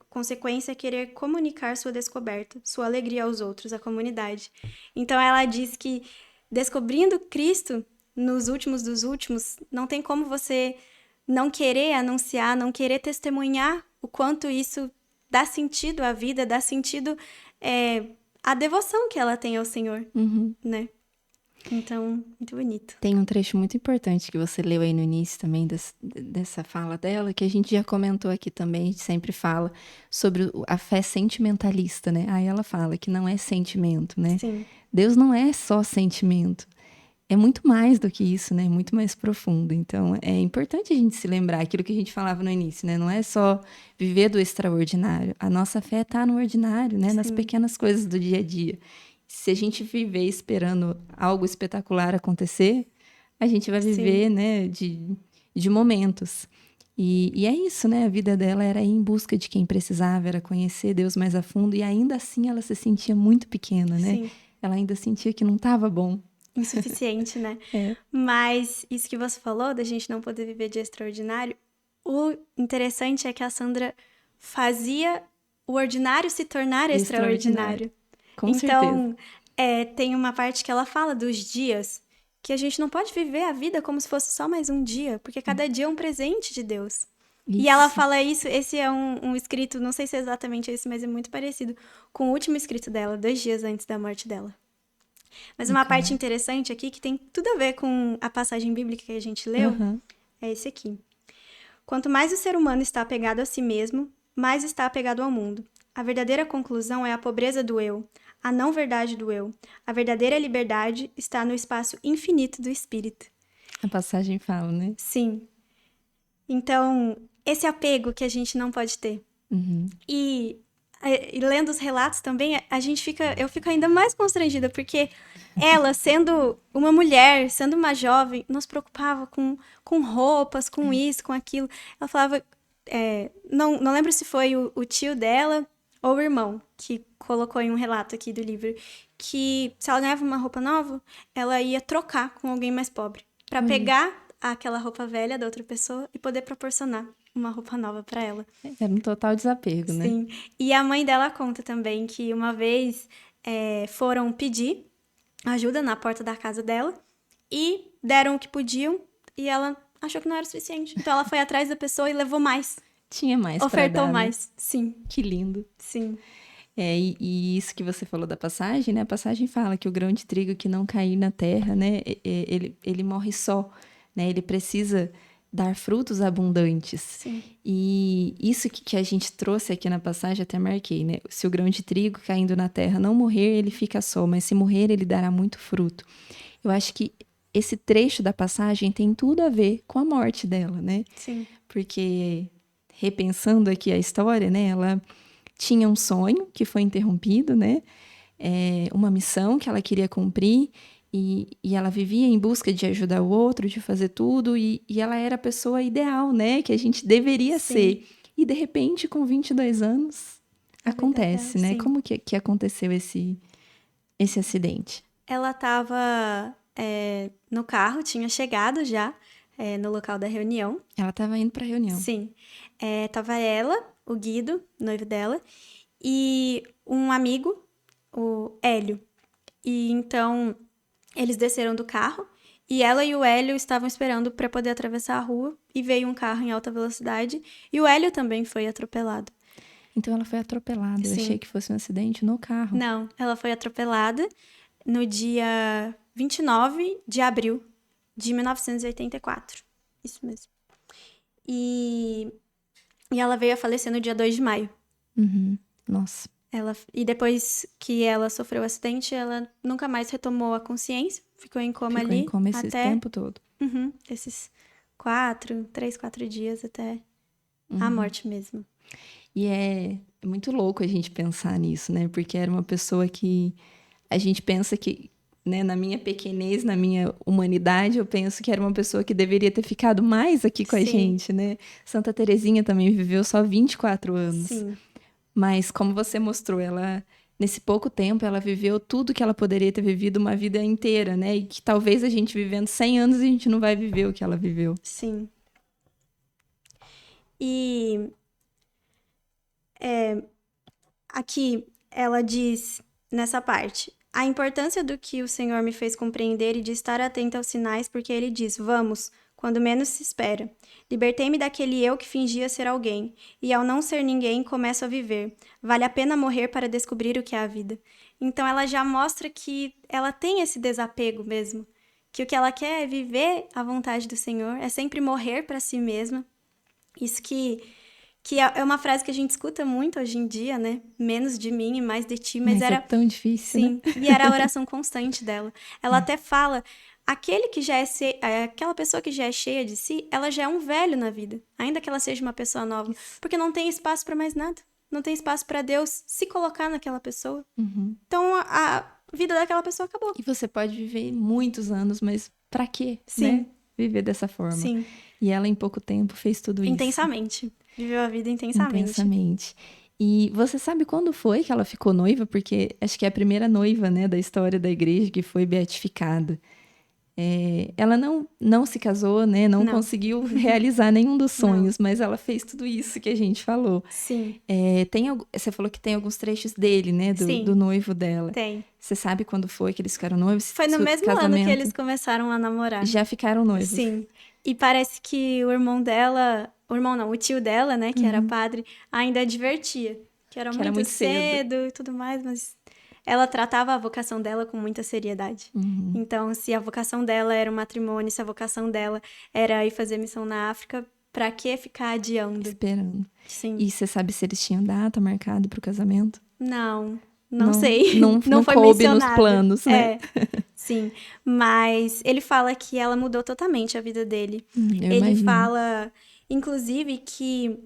consequência é querer comunicar sua descoberta, sua alegria aos outros, à comunidade. Então ela diz que descobrindo Cristo nos últimos dos últimos, não tem como você não querer anunciar, não querer testemunhar o quanto isso dá sentido à vida, dá sentido à devoção que ela tem ao Senhor, né? Então, muito bonito. Tem um trecho muito importante que você leu aí no início também dessa fala dela, que a gente já comentou aqui também, a gente sempre fala sobre a fé sentimentalista, né? Aí ela fala que não é sentimento, né? Sim. Deus não é só sentimento. é muito mais do que isso, né? Muito mais profundo. Então, é importante a gente se lembrar aquilo que a gente falava no início, né? Não é só viver do extraordinário. A nossa fé está no ordinário, né? Nas Sim. pequenas coisas do dia a dia. Se a gente viver esperando algo espetacular acontecer, a gente vai viver, né, de momentos. E é isso, né? A vida dela era ir em busca de quem precisava, era conhecer Deus mais a fundo. E ainda assim ela se sentia muito pequena, né? Sim. Ela ainda sentia que não estava bom. Insuficiente, né? É. Mas isso que você falou, da gente não poder viver de extraordinário, o interessante é que a Sandra fazia o ordinário se tornar extraordinário. Com certeza. Então, tem uma parte que ela fala dos dias, que a gente não pode viver a vida como se fosse só mais um dia, porque cada dia é um presente de Deus. E ela Isso. fala isso, esse é um escrito, não sei se é exatamente esse, mas é muito parecido com o último escrito dela, 2 dias antes da morte dela. Mas uma parte interessante aqui, que tem tudo a ver com a passagem bíblica que a gente leu, Aham. é esse aqui. Quanto mais o ser humano está apegado a si mesmo, mais está apegado ao mundo. A verdadeira conclusão é a pobreza do eu, a não verdade do eu. A verdadeira liberdade está no espaço infinito do espírito. A passagem fala, né? Sim. Então, esse apego que a gente não pode ter. Uhum. E lendo os relatos também, eu fico ainda mais constrangida, porque ela, sendo uma mulher, sendo uma jovem, não se preocupava com roupas, com isso, com aquilo. Ela falava, não lembro se foi o tio dela ou o irmão, que colocou em um relato aqui do livro, que se ela ganhava uma roupa nova, ela ia trocar com alguém mais pobre, para pegar aquela roupa velha da outra pessoa e poder proporcionar uma roupa nova para ela. Era um total desapego, né? Sim. E a mãe dela conta também que uma vez foram pedir ajuda na porta da casa dela e deram o que podiam e ela achou que não era suficiente. Então ela foi atrás da pessoa e levou mais. Tinha mais pra Ofertou dar, né? mais. Sim, Que lindo. sim. E isso que você falou da passagem, né? A passagem fala que o grão de trigo que não cair na terra, né? Ele morre só, né? Ele precisa dar frutos abundantes. Sim. E isso que a gente trouxe aqui na passagem, até marquei, né? Se o grão de trigo caindo na terra não morrer, ele fica só, mas se morrer, ele dará muito fruto. Eu acho que esse trecho da passagem tem tudo a ver com a morte dela, né? Sim. Porque, repensando aqui a história, né? Ela tinha um sonho que foi interrompido, né? Uma missão que ela queria cumprir. E ela vivia em busca de ajudar o outro, de fazer tudo, e ela era a pessoa ideal, né? Que a gente deveria ser. E, de repente, com 22 anos, acontece, né? sim. Como que aconteceu esse acidente? Ela estava no carro, tinha chegado já no local da reunião. Ela estava indo para a reunião. Sim. Tava ela, o Guido, noivo dela, e um amigo, o Hélio. E então eles desceram do carro e ela e o Hélio estavam esperando para poder atravessar a rua e veio um carro em alta velocidade e o Hélio também foi atropelado. Então ela foi atropelada. Eu Sim. achei que fosse um acidente no carro. Não, ela foi atropelada no dia 29 de abril de 1984. Isso mesmo. E ela veio a falecer no dia 2 de maio. Uhum. Nossa. E depois que ela sofreu o acidente, ela nunca mais retomou a consciência. Ficou em coma Ficou ali. em coma esse até tempo todo. esses 3, 4 dias até a morte mesmo. E é muito louco a gente pensar nisso, né? Porque era uma pessoa que a gente pensa que, né, na minha pequenez, na minha humanidade, eu penso que era uma pessoa que deveria ter ficado mais aqui com a Sim. gente, né? Santa Terezinha também viveu só 24 anos. Sim, Mas como você mostrou, ela nesse pouco tempo ela viveu tudo que ela poderia ter vivido uma vida inteira, né? E que talvez a gente vivendo 100 anos a gente não vai viver o que ela viveu. sim. E aqui ela diz nessa parte: a importância do que o Senhor me fez compreender e de estar atenta aos sinais, porque ele diz: vamos, quando menos se espera. Libertei-me daquele eu que fingia ser alguém, e ao não ser ninguém, começo a viver. Vale a pena morrer para descobrir o que é a vida. Então ela já mostra que ela tem esse desapego mesmo, que o que ela quer é viver a vontade do Senhor, é sempre morrer para si mesma. Isso que é uma frase que a gente escuta muito hoje em dia, né? Menos de mim e mais de ti, mas era é tão difícil, sim, né? e era a oração constante dela. Ela até fala: aquela pessoa que já é cheia de si, ela já é um velho na vida, ainda que ela seja uma pessoa nova, porque não tem espaço para mais nada. Não tem espaço para Deus se colocar naquela pessoa. Então, a vida daquela pessoa acabou. E você pode viver muitos anos, mas pra quê? Sim. Né? Viver dessa forma. Sim. E ela, em pouco tempo, fez tudo isso. Intensamente. Viveu a vida intensamente. Intensamente. E você sabe quando foi que ela ficou noiva? Porque acho que é a primeira noiva, né, da história da igreja que foi beatificada. Ela não se casou, né? Não conseguiu realizar nenhum dos sonhos, mas ela fez tudo isso que a gente falou. Sim. Você falou que tem alguns trechos dele, né? Do noivo dela. Tem. Você sabe quando foi que eles ficaram noivos? Foi no mesmo ano que eles começaram a namorar. Já ficaram noivos. Sim. E parece que o irmão dela... O irmão não, o tio dela, né? Que era padre, ainda advertia. Que era muito cedo e tudo mais, mas... Ela tratava a vocação dela com muita seriedade. Então, se a vocação dela era o matrimônio, se a vocação dela era ir fazer missão na África, pra que ficar adiando? Esperando. Sim. E você sabe se eles tinham data marcada pro casamento? Não sei. Não foi coube mencionado nos planos, né? Sim. Mas ele fala que ela mudou totalmente a vida dele. Ele imagino. fala, inclusive, que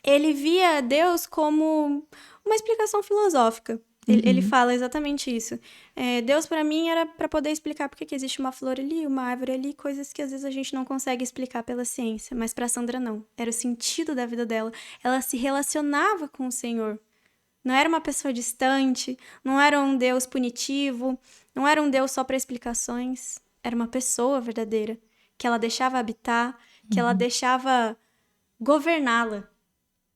ele via Deus como uma explicação filosófica. Ele fala exatamente isso. Deus, pra mim, era pra poder explicar por que existe uma flor ali, uma árvore ali, coisas que às vezes a gente não consegue explicar pela ciência. Mas pra Sandra, não. Era o sentido da vida dela. Ela se relacionava com o Senhor. Não era uma pessoa distante, não era um Deus punitivo, não era um Deus só pra explicações. Era uma pessoa verdadeira, que ela deixava habitar, que ela deixava governá-la,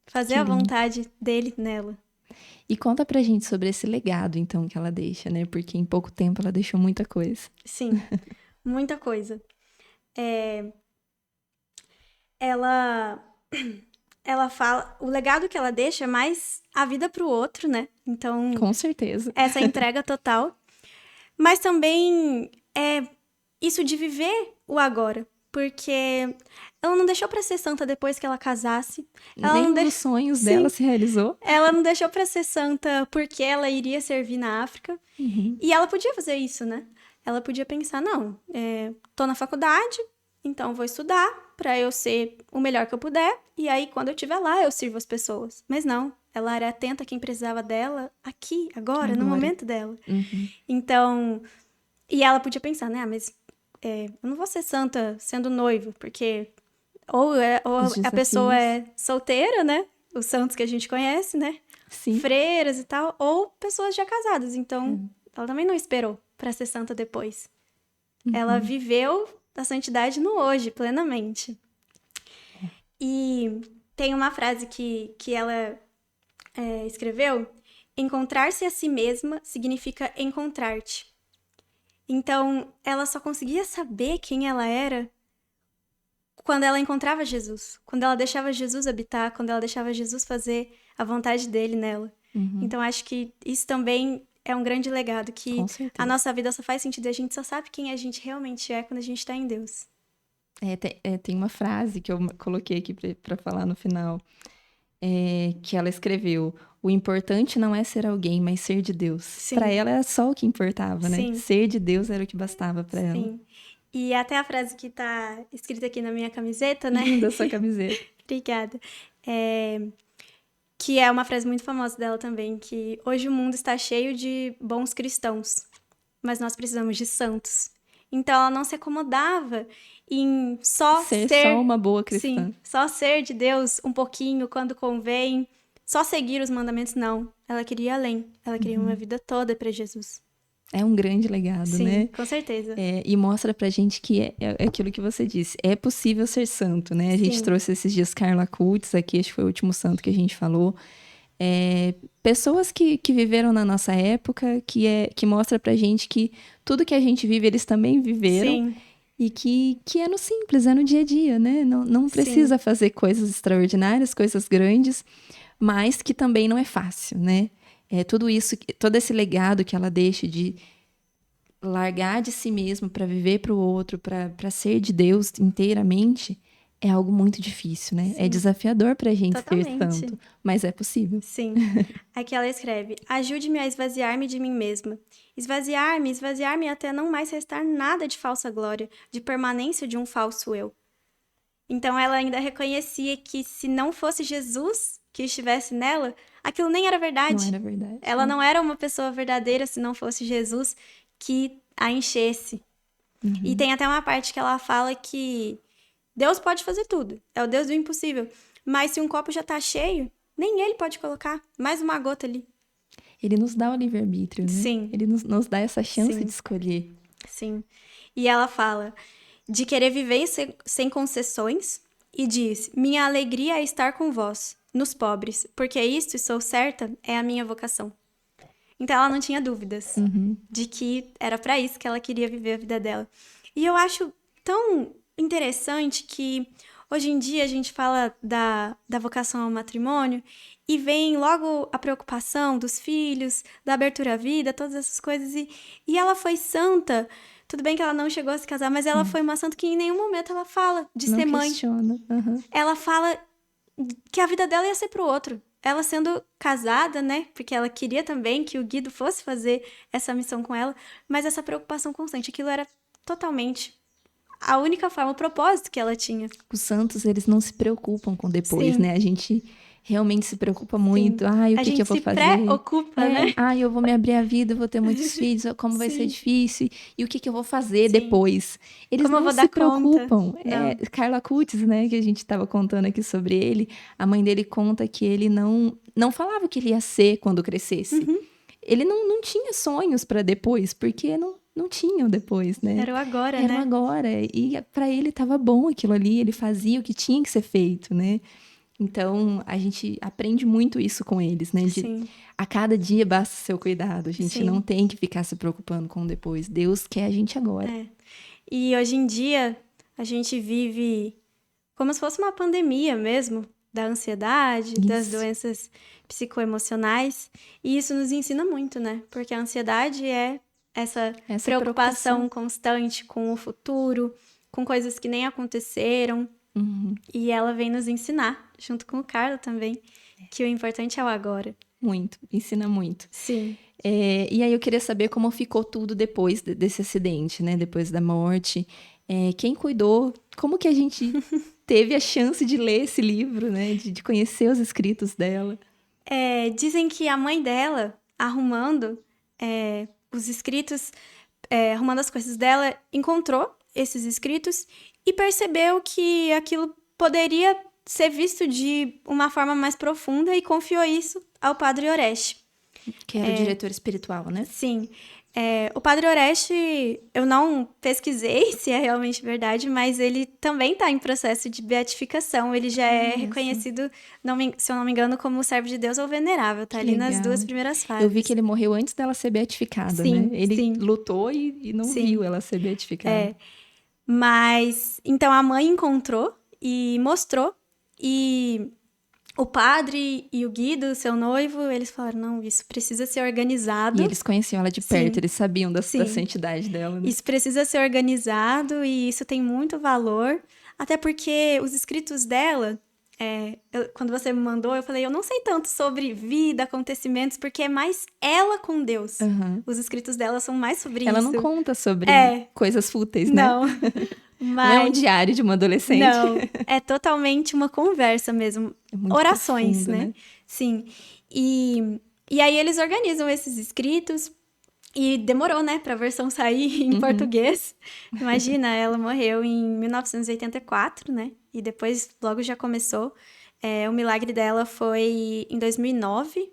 fazer a vontade dele nela. E conta pra gente sobre esse legado, então, que ela deixa, né? Porque em pouco tempo ela deixou muita coisa. Sim, muita coisa. Ela fala... O legado que ela deixa é mais a vida pro outro, né? Então... Com certeza. Essa entrega total. Mas também é isso de viver o agora. Porque ela não deixou pra ser santa depois que ela casasse. Nem dos sonhos dela se realizou. Ela não deixou pra ser santa porque ela iria servir na África. E ela podia fazer isso, né? Ela podia pensar, não, tô na faculdade, então vou estudar pra eu ser o melhor que eu puder. E aí, quando eu estiver lá, eu sirvo as pessoas. Mas não, ela era atenta a quem precisava dela aqui, agora. No momento dela. Então, e ela podia pensar, né? Mas... eu não vou ser santa sendo noiva, porque ou a pessoa é solteira, né? Os santos que a gente conhece, né? Sim. Freiras e tal, ou pessoas já casadas. Então, ela também não esperou pra ser santa depois. Ela viveu a santidade no hoje, plenamente. E tem uma frase que ela escreveu: encontrar-se a si mesma significa encontrar-te. Então, ela só conseguia saber quem ela era quando ela encontrava Jesus. Quando ela deixava Jesus habitar, quando ela deixava Jesus fazer a vontade dele nela. Então, acho que isso também é um grande legado, que a nossa vida só faz sentido, a gente só sabe quem a gente realmente é quando a gente tá em Deus. Tem uma frase que eu coloquei aqui pra falar no final, que ela escreveu: o importante não é ser alguém, mas ser de Deus. Para ela era só o que importava, né? Sim. Ser de Deus era o que bastava para ela. Sim. E até a frase que tá escrita aqui na minha camiseta, né? Linda sua camiseta. Obrigada. Que é uma frase muito famosa dela também, que hoje o mundo está cheio de bons cristãos, mas nós precisamos de santos. Então, ela não se acomodava em só ser só uma boa cristã. Sim, só ser de Deus um pouquinho quando convém, só seguir os mandamentos, não. Ela queria ir além. Ela queria uma vida toda para Jesus. É um grande legado, Sim, né? Com certeza. E mostra pra gente que é aquilo que você disse. É possível ser santo, né? A gente trouxe esses dias Carla Kultz aqui, acho que foi o último santo que a gente falou. Pessoas que viveram na nossa época, que mostra pra gente que tudo que a gente vive, eles também viveram. Sim. E que é no simples, é no dia a dia, né? Não precisa fazer coisas extraordinárias, coisas grandes, mas que também não é fácil, né? Tudo isso, todo esse legado que ela deixa de largar de si mesma para viver para o outro, para ser de Deus inteiramente, É algo muito difícil, né? É Sim. desafiador pra gente ser Totalmente. santo, mas é possível. Sim. Aqui ela escreve: ajude-me a esvaziar-me de mim mesma. Esvaziar-me até não mais restar nada de falsa glória, de permanência de um falso eu. Então ela ainda reconhecia que se não fosse Jesus que estivesse nela, aquilo nem era verdade. Não era verdade. Ela não era uma pessoa verdadeira se não fosse Jesus que a enchesse. E tem até uma parte que ela fala que Deus pode fazer tudo. É o Deus do impossível. Mas se um copo já tá cheio, nem ele pode colocar mais uma gota ali. Ele nos dá o livre-arbítrio, né? Sim. Ele nos dá essa chance Sim. de escolher. Sim. E ela fala de querer viver sem concessões e diz: minha alegria é estar com vós, nos pobres, porque isto, sou certa, é a minha vocação. Então ela não tinha dúvidas de que era pra isso que ela queria viver a vida dela. E eu acho tão interessante que hoje em dia a gente fala da vocação ao matrimônio e vem logo a preocupação dos filhos, da abertura à vida, todas essas coisas. E ela foi santa. Tudo bem que ela não chegou a se casar, mas ela foi uma santa que em nenhum momento ela fala de Não ser mãe. questiona. Ela fala que a vida dela ia ser pro outro. Ela sendo casada, né? Porque ela queria também que o Guido fosse fazer essa missão com ela, mas essa preocupação constante, aquilo era totalmente a única forma, o propósito que ela tinha. Os santos, eles não se preocupam com depois, Sim. né? A gente realmente se preocupa muito. Ai, o A que gente eu vou se fazer? preocupa, né? Ai, eu vou me abrir a vida, eu vou ter muitos filhos, como vai ser Sim. difícil? E o que eu vou fazer Sim. depois? Eles Como eu não vou se dar conta? preocupam. Não. Carla Cutis, né, que a gente estava contando aqui sobre ele, a mãe dele conta que ele não falava o que ele ia ser quando crescesse. Ele não tinha sonhos para depois, porque não tinham depois, né? Era o agora, Era né? agora. E para ele estava bom aquilo ali, ele fazia o que tinha que ser feito, né? Então, a gente aprende muito isso com eles, né? Sim. A cada dia basta o seu cuidado. A gente Sim. não tem que ficar se preocupando com o depois. Deus quer a gente agora. E hoje em dia, a gente vive como se fosse uma pandemia mesmo, da ansiedade, das Isso. doenças psicoemocionais. E isso nos ensina muito, né? Porque a ansiedade é essa preocupação constante com o futuro, com coisas que nem aconteceram. E ela vem nos ensinar, junto com o Carlos também, que o importante é o agora. Muito, ensina muito. Sim. E aí eu queria saber como ficou tudo depois desse acidente, né? Depois da morte. Quem cuidou? Como que a gente teve a chance de ler esse livro, né? De conhecer os escritos dela? Dizem que a mãe dela, arrumando os escritos, arrumando as coisas dela, encontrou esses escritos e percebeu que aquilo poderia ser visto de uma forma mais profunda e confiou isso ao Padre Oreste. Que era o diretor espiritual, né? Sim. O Padre Oreste, eu não pesquisei se é realmente verdade, mas ele também está em processo de beatificação. Ele já é reconhecido, se eu não me engano, como servo de Deus ou venerável. Tá ali nas duas primeiras fases. Eu vi que ele morreu antes dela ser beatificada, Sim, né? Ele sim. lutou e não viu ela ser beatificada. Mas, então, a mãe encontrou e mostrou. E o padre e o Guido, seu noivo, eles falaram, não, isso precisa ser organizado. E eles conheciam ela de perto, Sim. eles sabiam da Sim. santidade dela, né? Isso precisa ser organizado e isso tem muito valor. Até porque os escritos dela, quando você me mandou, eu falei, eu não sei tanto sobre vida, acontecimentos, porque é mais ela com Deus. Os escritos dela são mais sobre Ela isso. não conta sobre coisas fúteis, né? Não. Não é um diário de uma adolescente. Não, é totalmente uma conversa mesmo. É muito orações, profundo, né? Sim. E aí eles organizam esses escritos e demorou, né, pra versão sair em português. Imagina, ela morreu em 1984, né? E depois logo já começou. O milagre dela foi em 2009.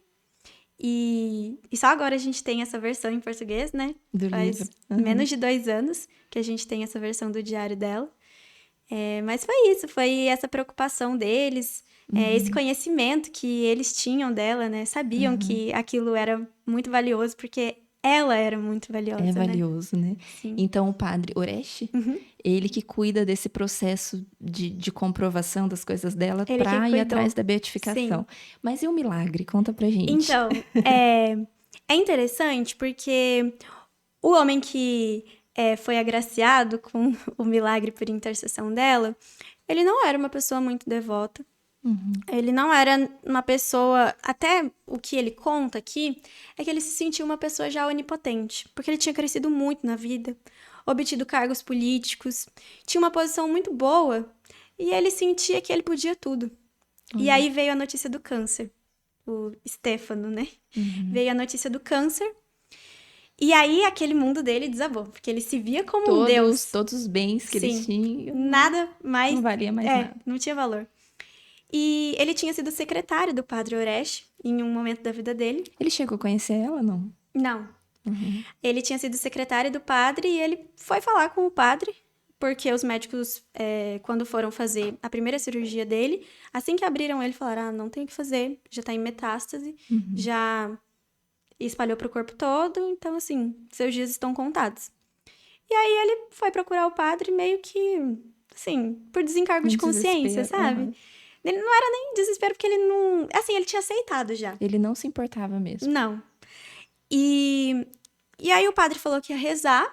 E só agora a gente tem essa versão em português, né? Do Faz livro. menos de 2 anos que a gente tem essa versão do diário dela. Mas foi isso, foi essa preocupação deles, esse conhecimento que eles tinham dela, né? Sabiam que aquilo era muito valioso, porque ela era muito valiosa, É valioso, né? Sim. Então, o padre Oreste, ele que cuida desse processo de comprovação das coisas dela Ele para que ir cuidou. atrás da beatificação. Mas e o milagre? Conta pra gente. Então, é interessante porque o homem que foi agraciado com o milagre por intercessão dela, ele não era uma pessoa muito devota. Uhum. Ele não era uma pessoa... Até o que ele conta aqui é que ele se sentia uma pessoa já onipotente. Porque ele tinha crescido muito na vida, obtido cargos políticos, tinha uma posição muito boa e ele sentia que ele podia tudo. E aí veio a notícia do câncer. O Stefano, né? Uhum. Veio a notícia do câncer. E aí aquele mundo dele desabou. Porque ele se via como um deus. Todos os bens que ele Sim. tinha Nada mais... não valia mais nada. não tinha valor. E ele tinha sido secretário do padre Oreste em um momento da vida dele. Ele chegou a conhecer ela, não? Não. Uhum. Ele tinha sido secretário do padre e ele foi falar com o padre, porque os médicos, quando foram fazer a primeira cirurgia dele, assim que abriram ele, falaram, não tem o que fazer, já tá em metástase, já espalhou pro corpo todo, então, assim, seus dias estão contados. E aí ele foi procurar o padre meio que, assim, por desencargo de consciência, sabe? Uhum. Ele não era nem desespero, porque ele não... Assim, ele tinha aceitado já. Ele não se importava mesmo. Não. E aí o padre falou que ia rezar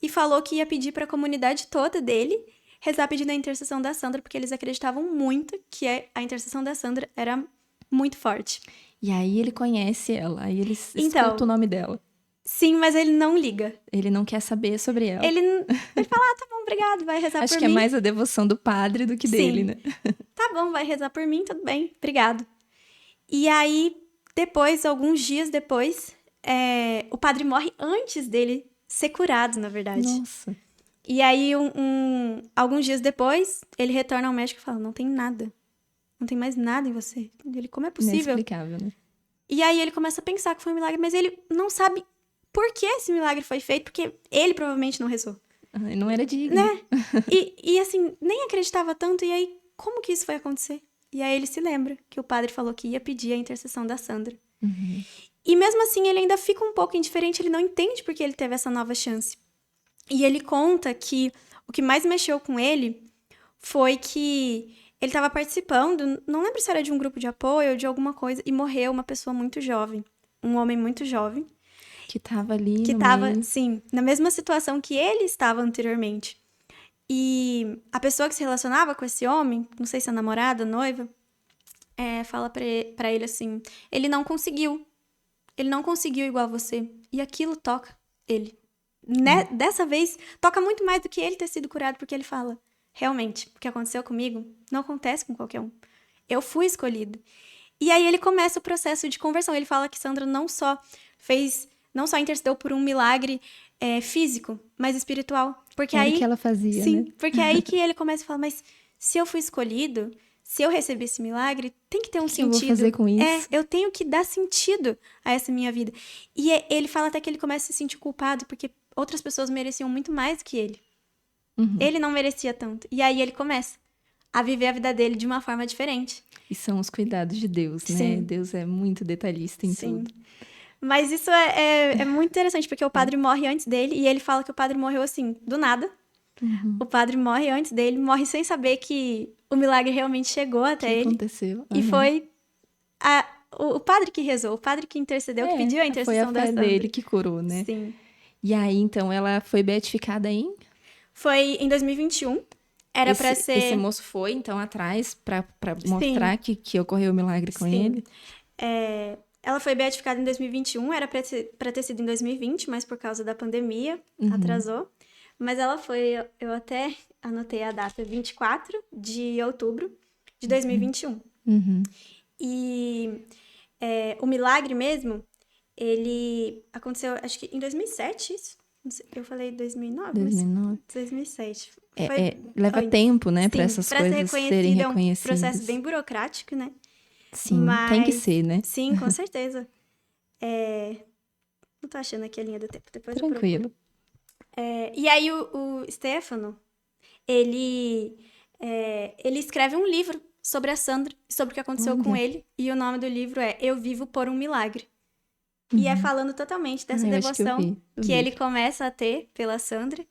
e falou que ia pedir para a comunidade toda dele rezar pedindo a intercessão da Sandra, porque eles acreditavam muito que a intercessão da Sandra era muito forte. E aí ele conhece ela, aí ele Então, escuta o nome dela. Sim, mas ele não liga. Ele não quer saber sobre ela. Ele fala, tá bom, obrigado, vai rezar Acho por que mim. é mais a devoção do padre do que dele, né? Tá bom, vai rezar por mim, tudo bem, obrigado. E aí, depois, alguns dias depois, o padre morre antes dele ser curado, na verdade. Nossa. E aí, alguns dias depois, ele retorna ao médico e fala, não tem nada. Não tem mais nada em você. Ele, como é possível? Inexplicável, né? E aí ele começa a pensar que foi um milagre, mas ele não sabe por que esse milagre foi feito, porque ele provavelmente não rezou. Não era digno. Né? E assim, nem acreditava tanto, e aí, como que isso foi acontecer? E aí ele se lembra que o padre falou que ia pedir a intercessão da Sandra. Uhum. E mesmo assim, ele ainda fica um pouco indiferente, ele não entende porque ele teve essa nova chance. E ele conta que o que mais mexeu com ele foi que ele estava participando, não lembro se era de um grupo de apoio ou de alguma coisa, e morreu uma pessoa muito jovem, um homem muito jovem. Que tava ali Que no tava, meio. sim, na mesma situação que ele estava anteriormente. E a pessoa que se relacionava com esse homem, não sei se é namorada, noiva, fala pra ele assim, ele não conseguiu igual você. E aquilo toca ele. Dessa vez, toca muito mais do que ele ter sido curado, porque ele fala, realmente, o que aconteceu comigo não acontece com qualquer um. Eu fui escolhido. E aí ele começa o processo de conversão. Ele fala que Sandra não só intercedeu por um milagre físico, mas espiritual. Porque Era aí o que ela fazia, sim, né? porque é aí que ele começa a falar, mas se eu fui escolhido, se eu receber esse milagre, tem que ter um O que eu sentido. vou fazer com isso? Eu tenho que dar sentido a essa minha vida. E ele fala até que ele começa a se sentir culpado, porque outras pessoas mereciam muito mais que ele. Uhum. Ele não merecia tanto. E aí ele começa a viver a vida dele de uma forma diferente. E são os cuidados de Deus, né? Sim. Deus é muito detalhista em Sim. tudo. Mas isso é muito interessante, porque o padre morre antes dele, e ele fala que o padre morreu assim, do nada. Uhum. O padre morre antes dele, morre sem saber que o milagre realmente chegou O até que ele. aconteceu? E Uhum. foi o padre que rezou, o padre que intercedeu, que pediu a intercessão da Foi a fé Sandra. dele que curou, né? Sim. E aí, então, ela foi beatificada em... Foi em 2021. Era pra ser... Esse moço foi, então, atrás pra mostrar que ocorreu o milagre com Sim. ele? Ela foi beatificada em 2021, era pra ter sido em 2020, mas por causa da pandemia, atrasou. Mas ela foi, eu até anotei a data, 24 de outubro de 2021. Uhum. E o milagre mesmo, ele aconteceu, acho que em 2007, isso? Não sei, eu falei 2009? 2009. Mas 2007. Leva antes. tempo, né? Sim, Pra essas pra ser coisas serem reconhecido, é um reconhecidas. processo bem burocrático, né? Sim, tem que Mas- ser, né? Sim, com certeza. Não tô achando aqui a linha do tempo, depois eu procuro. Tranquilo. E aí o Stefano, ele escreve um livro sobre a Sandra, sobre o que aconteceu com Olha. ele, e o nome do livro é Eu Vivo por um Milagre. E é falando totalmente dessa Eu acho que eu devoção vi o que ele livro. começa a ter pela Sandra,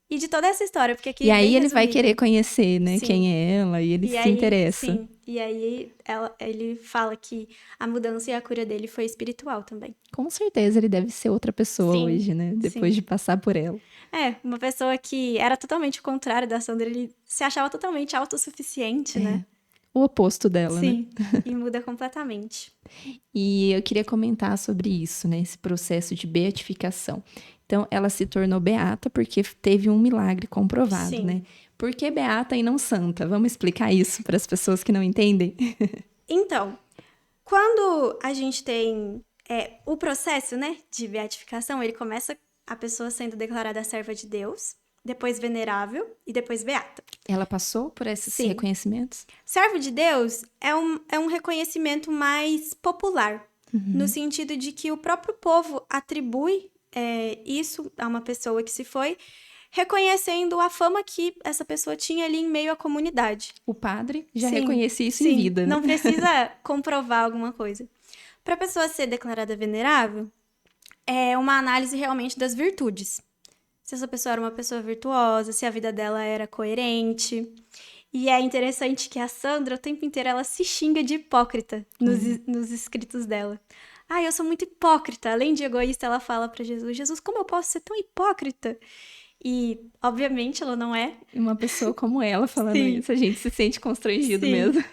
e de toda essa história, porque aqui E aí bem ele vai resumido. querer conhecer, né, Sim. quem é ela, e ele E se aí, interessa. sim, e aí ele fala que a mudança e a cura dele foi espiritual também. Com certeza ele deve ser outra pessoa Sim, hoje, né, depois sim. de passar por ela. Uma pessoa que era totalmente o contrário da Sandra, ele se achava totalmente autossuficiente, né? O oposto dela, né? Sim, e muda completamente. E eu queria comentar sobre isso, né? Esse processo de beatificação. Então, ela se tornou beata porque teve um milagre comprovado, Sim. né? Por que beata e não santa? Vamos explicar isso para as pessoas que não entendem? Então, quando a gente tem o processo, né, de beatificação, ele começa a pessoa sendo declarada serva de Deus, depois venerável e depois beata. Ela passou por esses Sim. reconhecimentos? Servo de Deus é um reconhecimento mais popular, no sentido de que o próprio povo atribui isso a uma pessoa que se foi, reconhecendo a fama que essa pessoa tinha ali em meio à comunidade. O padre já Sim, reconhecia isso sim, em vida, né? não precisa comprovar alguma coisa. Para a pessoa ser declarada venerável, é uma análise realmente das virtudes. Se essa pessoa era uma pessoa virtuosa, se a vida dela era coerente. E é interessante que a Sandra, o tempo inteiro, ela se xinga de hipócrita nos escritos dela. Eu sou muito hipócrita. Além de egoísta, ela fala para Jesus: Jesus, como eu posso ser tão hipócrita? E, obviamente, ela não é. E uma pessoa como ela falando Sim. isso, a gente se sente constrangido Sim. mesmo.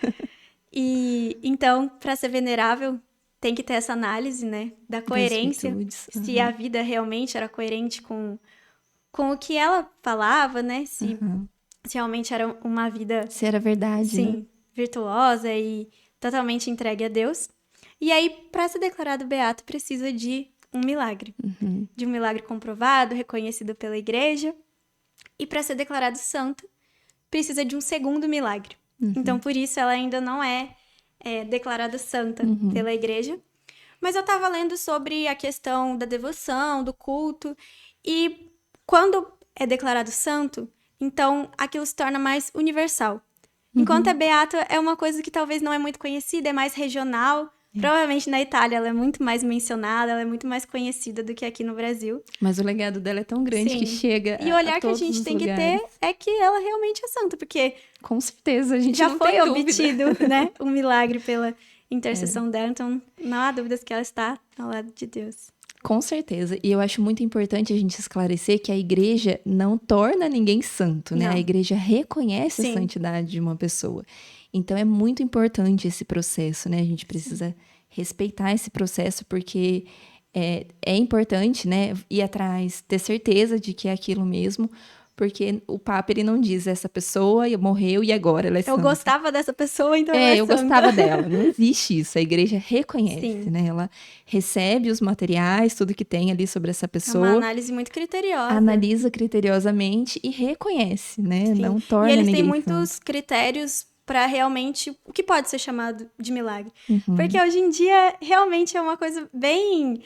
E, então, para ser venerável, tem que ter essa análise, né? Da coerência. virtudes, Se a vida realmente era coerente com o que ela falava, né? Se realmente era uma vida, Se era verdade, né? sim, virtuosa e totalmente entregue a Deus. E aí, para ser declarado beato, precisa de um milagre. De um milagre comprovado, reconhecido pela igreja. E para ser declarado santo, precisa de um segundo milagre. Então, por isso, ela ainda não é declarada santa pela igreja. Mas eu estava lendo sobre a questão da devoção, do culto. E quando é declarado santo, então aquilo se torna mais universal. Enquanto é beata, é uma coisa que talvez não é muito conhecida, é mais regional. Provavelmente na Itália ela é muito mais mencionada, ela é muito mais conhecida do que aqui no Brasil. Mas o legado dela é tão grande que Sim. chega E o olhar a que a todos gente os tem que lugares. ter é que ela realmente é santa, porque Com certeza, a gente já não foi tem dúvida. obtido, né, um milagre pela intercessão dela, então não há dúvidas que ela está ao lado de Deus. Com certeza. E eu acho muito importante a gente esclarecer que a igreja não torna ninguém santo, né? Não. A igreja reconhece Sim. a santidade de uma pessoa. Então é muito importante esse processo, né? A gente precisa respeitar esse processo porque é importante, né? Ir atrás, ter certeza de que é aquilo mesmo. Porque o Papa, ele não diz essa pessoa morreu e agora ela é Eu santa. gostava dessa pessoa, então ela é Eu santa. gostava dela. Não existe isso. A igreja reconhece, Sim. né? Ela recebe os materiais, tudo que tem ali sobre essa É pessoa, uma análise muito criteriosa. analisa criteriosamente e reconhece, né? Sim. Não torna E eles ninguém têm muitos santo. critérios para realmente o que pode ser chamado de milagre. Uhum. Porque hoje em dia realmente é uma coisa bem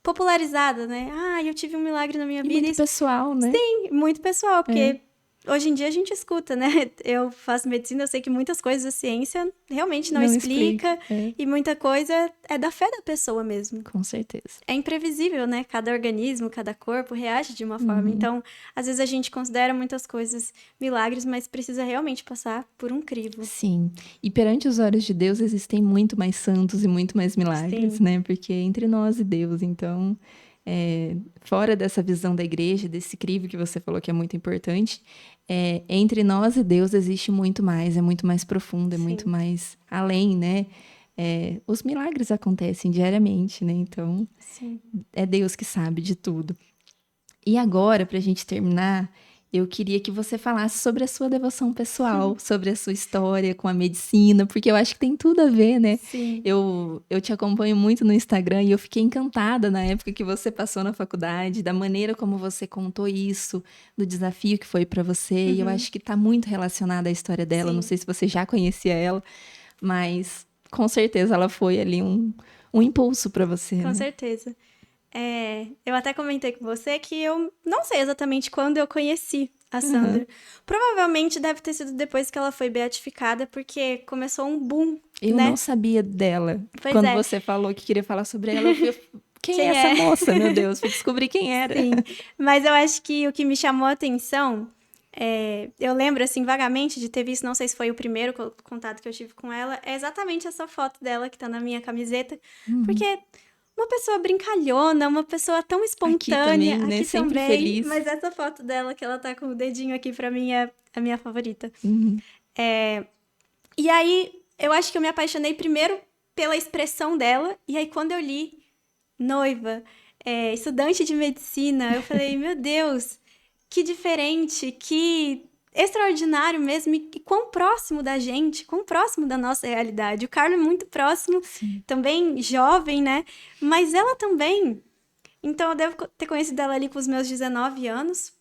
popularizada, né? Eu tive um milagre na minha E vida. muito pessoal, né? Sim, muito pessoal, porque hoje em dia a gente escuta, né? Eu faço medicina, eu sei que muitas coisas a ciência realmente não explica. E muita coisa é da fé da pessoa mesmo. Com certeza. É imprevisível, né? Cada organismo, cada corpo reage de uma forma. Então, às vezes a gente considera muitas coisas milagres, mas precisa realmente passar por um crivo. Sim. E perante os olhos de Deus existem muito mais santos e muito mais milagres, Sim. né? Porque é entre nós e Deus, então, fora dessa visão da igreja, desse crivo que você falou que é muito importante, entre nós e Deus existe muito mais, é muito mais profundo, é Sim. muito mais além, né? Os milagres acontecem diariamente, né? Então, Sim. é Deus que sabe de tudo. E agora, para a gente terminar, eu queria que você falasse sobre a sua devoção pessoal, sobre a sua história com a medicina, porque eu acho que tem tudo a ver, né? Sim. Eu te acompanho muito no Instagram e eu fiquei encantada na época que você passou na faculdade, da maneira como você contou isso, do desafio que foi para você. E eu acho que está muito relacionada à história dela. Sim. Não sei se você já conhecia ela, mas com certeza ela foi ali um impulso para você. Com né? certeza. Eu até comentei com você que eu não sei exatamente quando eu conheci a Sandra. Provavelmente deve ter sido depois que ela foi beatificada, porque começou um boom, Eu né? não sabia dela. Pois Quando é. você falou que queria falar sobre ela, eu quem é essa moça, meu Deus? Fui descobrir quem era. Sim, mas eu acho que o que me chamou a atenção, eu lembro, assim, vagamente de ter visto, não sei se foi o primeiro contato que eu tive com ela, é exatamente essa foto dela que tá na minha camiseta, porque uma pessoa brincalhona, uma pessoa tão espontânea, aqui também, né? aqui Sempre também, feliz. mas essa foto dela, que ela tá com o dedinho aqui, pra mim é a minha favorita. E aí, eu acho que eu me apaixonei primeiro pela expressão dela, e aí quando eu li noiva, estudante de medicina, eu falei, meu Deus, que diferente, que extraordinário mesmo, e quão próximo da gente, quão próximo da nossa realidade. O Carlos é muito próximo, também jovem, né? Mas ela também. Então, eu devo ter conhecido ela ali com os meus 19 anos.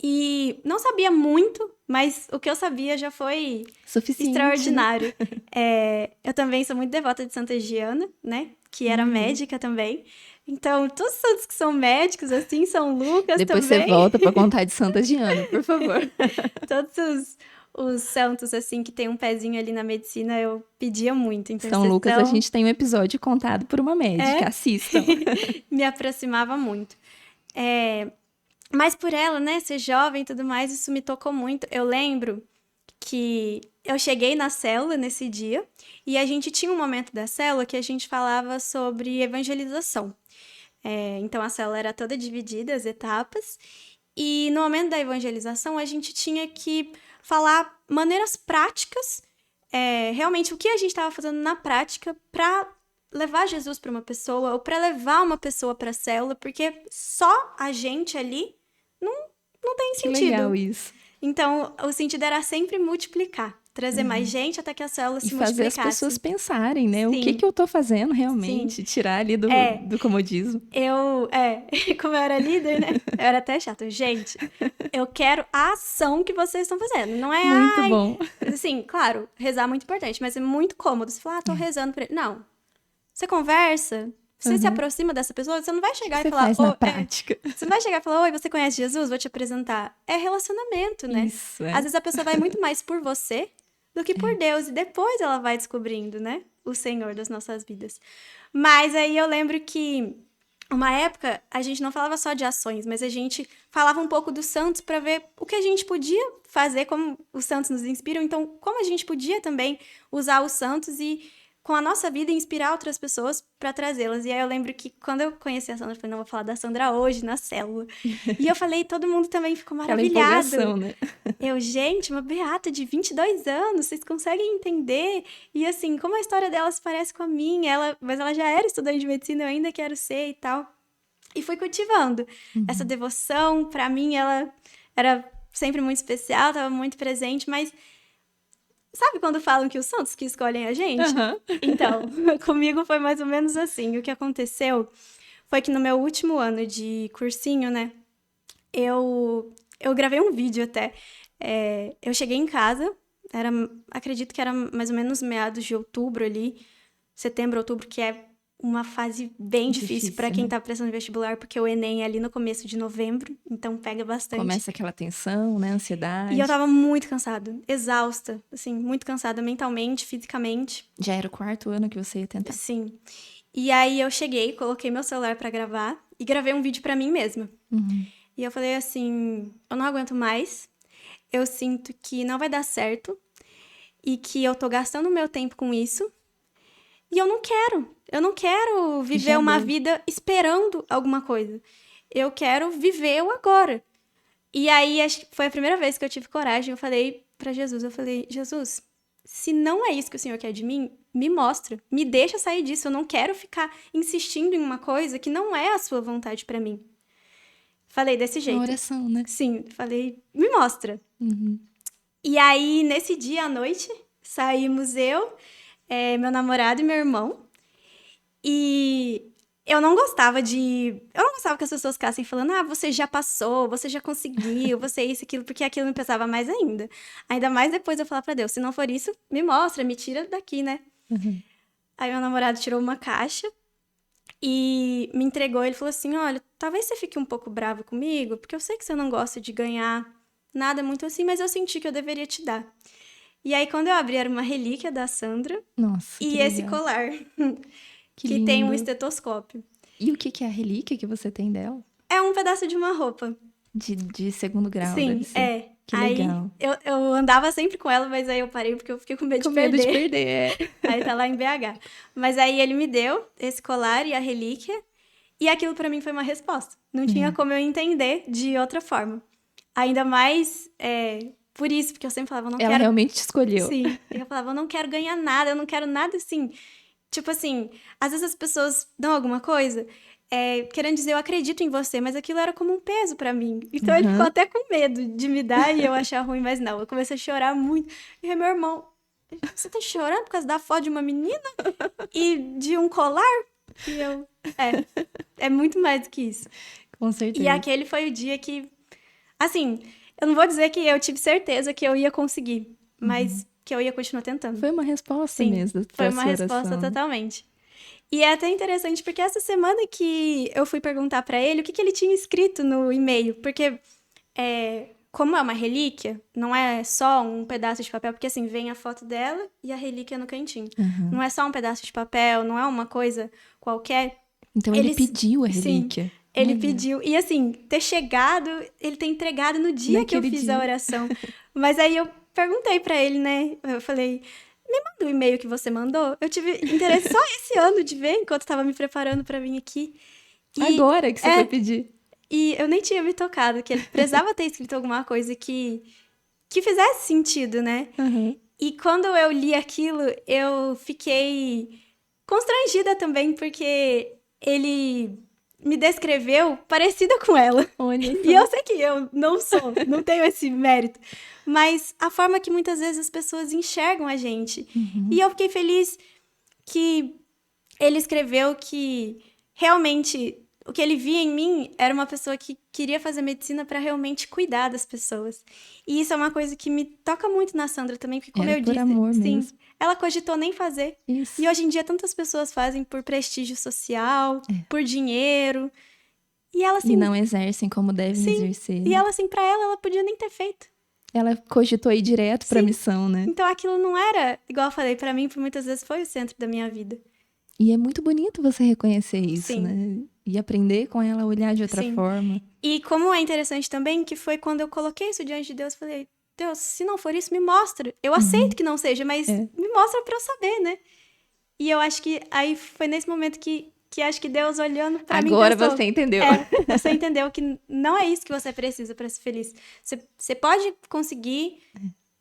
E não sabia muito, mas o que eu sabia já foi Suficiente, extraordinário. Eu também sou muito devota de Santa Giana, né? Que era médica também. Então, todos os santos que são médicos, assim, São Lucas Depois também. você volta pra contar de Santa Giana, por favor. Todos os santos, assim, que tem um pezinho ali na medicina, eu pedia muito. Intercessão, São Lucas, a gente tem um episódio contado por uma médica, assistam. me aproximava muito. Mas por ela, né, ser jovem e tudo mais, isso me tocou muito. Eu lembro que eu cheguei na célula nesse dia e a gente tinha um momento da célula que a gente falava sobre evangelização. Então, a célula era toda dividida, as etapas, e no momento da evangelização a gente tinha que falar maneiras práticas, realmente o que a gente estava fazendo na prática para levar Jesus para uma pessoa ou para levar uma pessoa para a célula, porque só a gente ali não tem sentido. Que legal isso. Então, o sentido era sempre multiplicar, trazer mais gente até que a célula se multiplicasse. E fazer as pessoas pensarem, né? Sim. O que eu tô fazendo realmente? Sim. Tirar ali do comodismo. Como eu era líder, né? Eu era até chata. Gente, eu quero a ação que vocês estão fazendo. Não é, Muito bom. Assim, claro, rezar é muito importante, mas é muito cômodo. Você fala, tô rezando pra ele. Não. Você conversa, você se aproxima dessa pessoa, você não vai chegar Você e falar... faz na prática. Você não vai chegar e falar, oi, você conhece Jesus? Vou te apresentar. É relacionamento, né? Isso, Às vezes a pessoa vai muito mais por você do que por Deus. E depois ela vai descobrindo, né? O Senhor das nossas vidas. Mas aí eu lembro que, uma época, a gente não falava só de ações, mas a gente falava um pouco dos santos para ver o que a gente podia fazer, como os santos nos inspiram. Então, como a gente podia também usar os santos e, com a nossa vida, inspirar outras pessoas para trazê-las. E aí eu lembro que quando eu conheci a Sandra, eu falei, não, vou falar da Sandra hoje, na célula. E eu falei, todo mundo também ficou maravilhado. Aquela empolgação, né? Gente, uma beata de 22 anos, vocês conseguem entender? E assim, como a história dela se parece com a minha, mas ela já era estudante de medicina, eu ainda quero ser e tal. E fui cultivando essa devoção. Para mim, ela era sempre muito especial, estava muito presente, mas... Sabe quando falam que os santos que escolhem a gente? Então, comigo foi mais ou menos assim. O que aconteceu foi que no meu último ano de cursinho, né? Eu gravei um vídeo até. Eu cheguei em casa, acredito que era mais ou menos meados de outubro ali, setembro, outubro, que é uma fase bem difícil para quem tá prestando vestibular, porque o Enem é ali no começo de novembro, então pega bastante. Começa aquela tensão, né? Ansiedade. E eu tava muito cansada, exausta, assim, muito cansada mentalmente, fisicamente. Já era o 4º ano que você ia tentar. Sim. E aí eu cheguei, coloquei meu celular pra gravar e gravei um vídeo pra mim mesma. E eu falei assim, eu não aguento mais, eu sinto que não vai dar certo e que eu tô gastando meu tempo com isso e eu não quero viver uma vida esperando alguma coisa. Eu quero viver o agora. E aí, acho que foi a primeira vez que eu tive coragem, eu falei pra Jesus, Jesus, se não é isso que o Senhor quer de mim, me mostra, me deixa sair disso, eu não quero ficar insistindo em uma coisa que não é a sua vontade pra mim. Falei desse jeito. Uma oração, né? Sim, falei, me mostra. E aí, nesse dia à noite, saímos eu, meu namorado e meu irmão. E eu não gostava que as pessoas ficassem falando, você já passou, você já conseguiu, você isso, aquilo, porque aquilo me pesava mais ainda. Ainda mais depois eu falar pra Deus, se não for isso, me mostra, me tira daqui, né? Aí meu namorado tirou uma caixa e me entregou, ele falou assim, olha, talvez você fique um pouco bravo comigo, porque eu sei que você não gosta de ganhar nada muito assim, mas eu senti que eu deveria te dar. E aí, quando eu abri, era uma relíquia da Sandra. Nossa, e esse colar, que tem um estetoscópio. E o que que é a relíquia que você tem dela? É um pedaço de uma roupa. De segundo grau, Sim, deve ser. é. Que aí, legal. eu andava sempre com ela, mas aí eu parei porque eu fiquei com medo Com de medo perder. de perder, é. Aí tá lá em BH. Mas aí ele me deu esse colar e a relíquia, e aquilo pra mim foi uma resposta. Não tinha como eu entender de outra forma. Ainda mais por isso, porque eu sempre falava, eu não Ela quero... realmente te escolheu. Sim, eu falava, eu não quero ganhar nada, eu não quero nada assim. Tipo assim, às vezes as pessoas dão alguma coisa querendo dizer, eu acredito em você, mas aquilo era como um peso pra mim. Então ele ficou até com medo de me dar e eu achar ruim, mas não. Eu comecei a chorar muito. E aí meu irmão, você tá chorando por causa da foto de uma menina? E de um colar? E eu, é muito mais do que isso. Com certeza. E aquele foi o dia que, assim, eu não vou dizer que eu tive certeza que eu ia conseguir, mas que eu ia continuar tentando. Foi uma resposta Sim, mesmo foi pra uma sua resposta oração. totalmente. E é até interessante porque essa semana que eu fui perguntar pra ele o que ele tinha escrito no e-mail, porque como é uma relíquia, não é só um pedaço de papel, porque assim, vem a foto dela e a relíquia no cantinho. Não é só um pedaço de papel, não é uma coisa qualquer. Então ele pediu a relíquia. Sim, ele pediu. E assim, ter chegado, ele ter entregado no dia que eu Naquele fiz dia. a oração. Mas aí eu perguntei pra ele, né? Eu falei, me manda o e-mail que você mandou. Eu tive interesse só esse ano de ver, enquanto eu tava me preparando pra vir aqui. E, Agora que você foi pedir. E eu nem tinha me tocado, que ele precisava ter escrito alguma coisa que fizesse sentido, né? E quando eu li aquilo, eu fiquei constrangida também, porque ele me descreveu parecida com ela. Olha E eu sei que eu não tenho esse mérito. Mas a forma que muitas vezes as pessoas enxergam a gente. E eu fiquei feliz que ele escreveu que realmente o que ele via em mim era uma pessoa que queria fazer medicina para realmente cuidar das pessoas. E isso é uma coisa que me toca muito na Sandra também, porque como Era eu por disse, amor sim, mesmo. ela cogitou nem fazer. Isso. E hoje em dia tantas pessoas fazem por prestígio social, por dinheiro. E ela assim, E não exercem como devem exercer. e né? ela assim, para ela podia nem ter feito. Ela cogitou ir direto pra missão, né? Então aquilo não era, igual eu falei, para mim por muitas vezes foi o centro da minha vida. E é muito bonito você reconhecer isso, Sim. né? E aprender com ela a olhar de outra Sim. forma. E como é interessante também, que foi quando eu coloquei isso diante de Deus, falei, Deus, se não for isso, me mostra. Eu aceito que não seja, mas me mostra pra eu saber, né? E eu acho que aí foi nesse momento que acho que Deus olhando pra mim Agora pensou, você entendeu. você entendeu que não é isso que você precisa pra ser feliz. Você pode conseguir,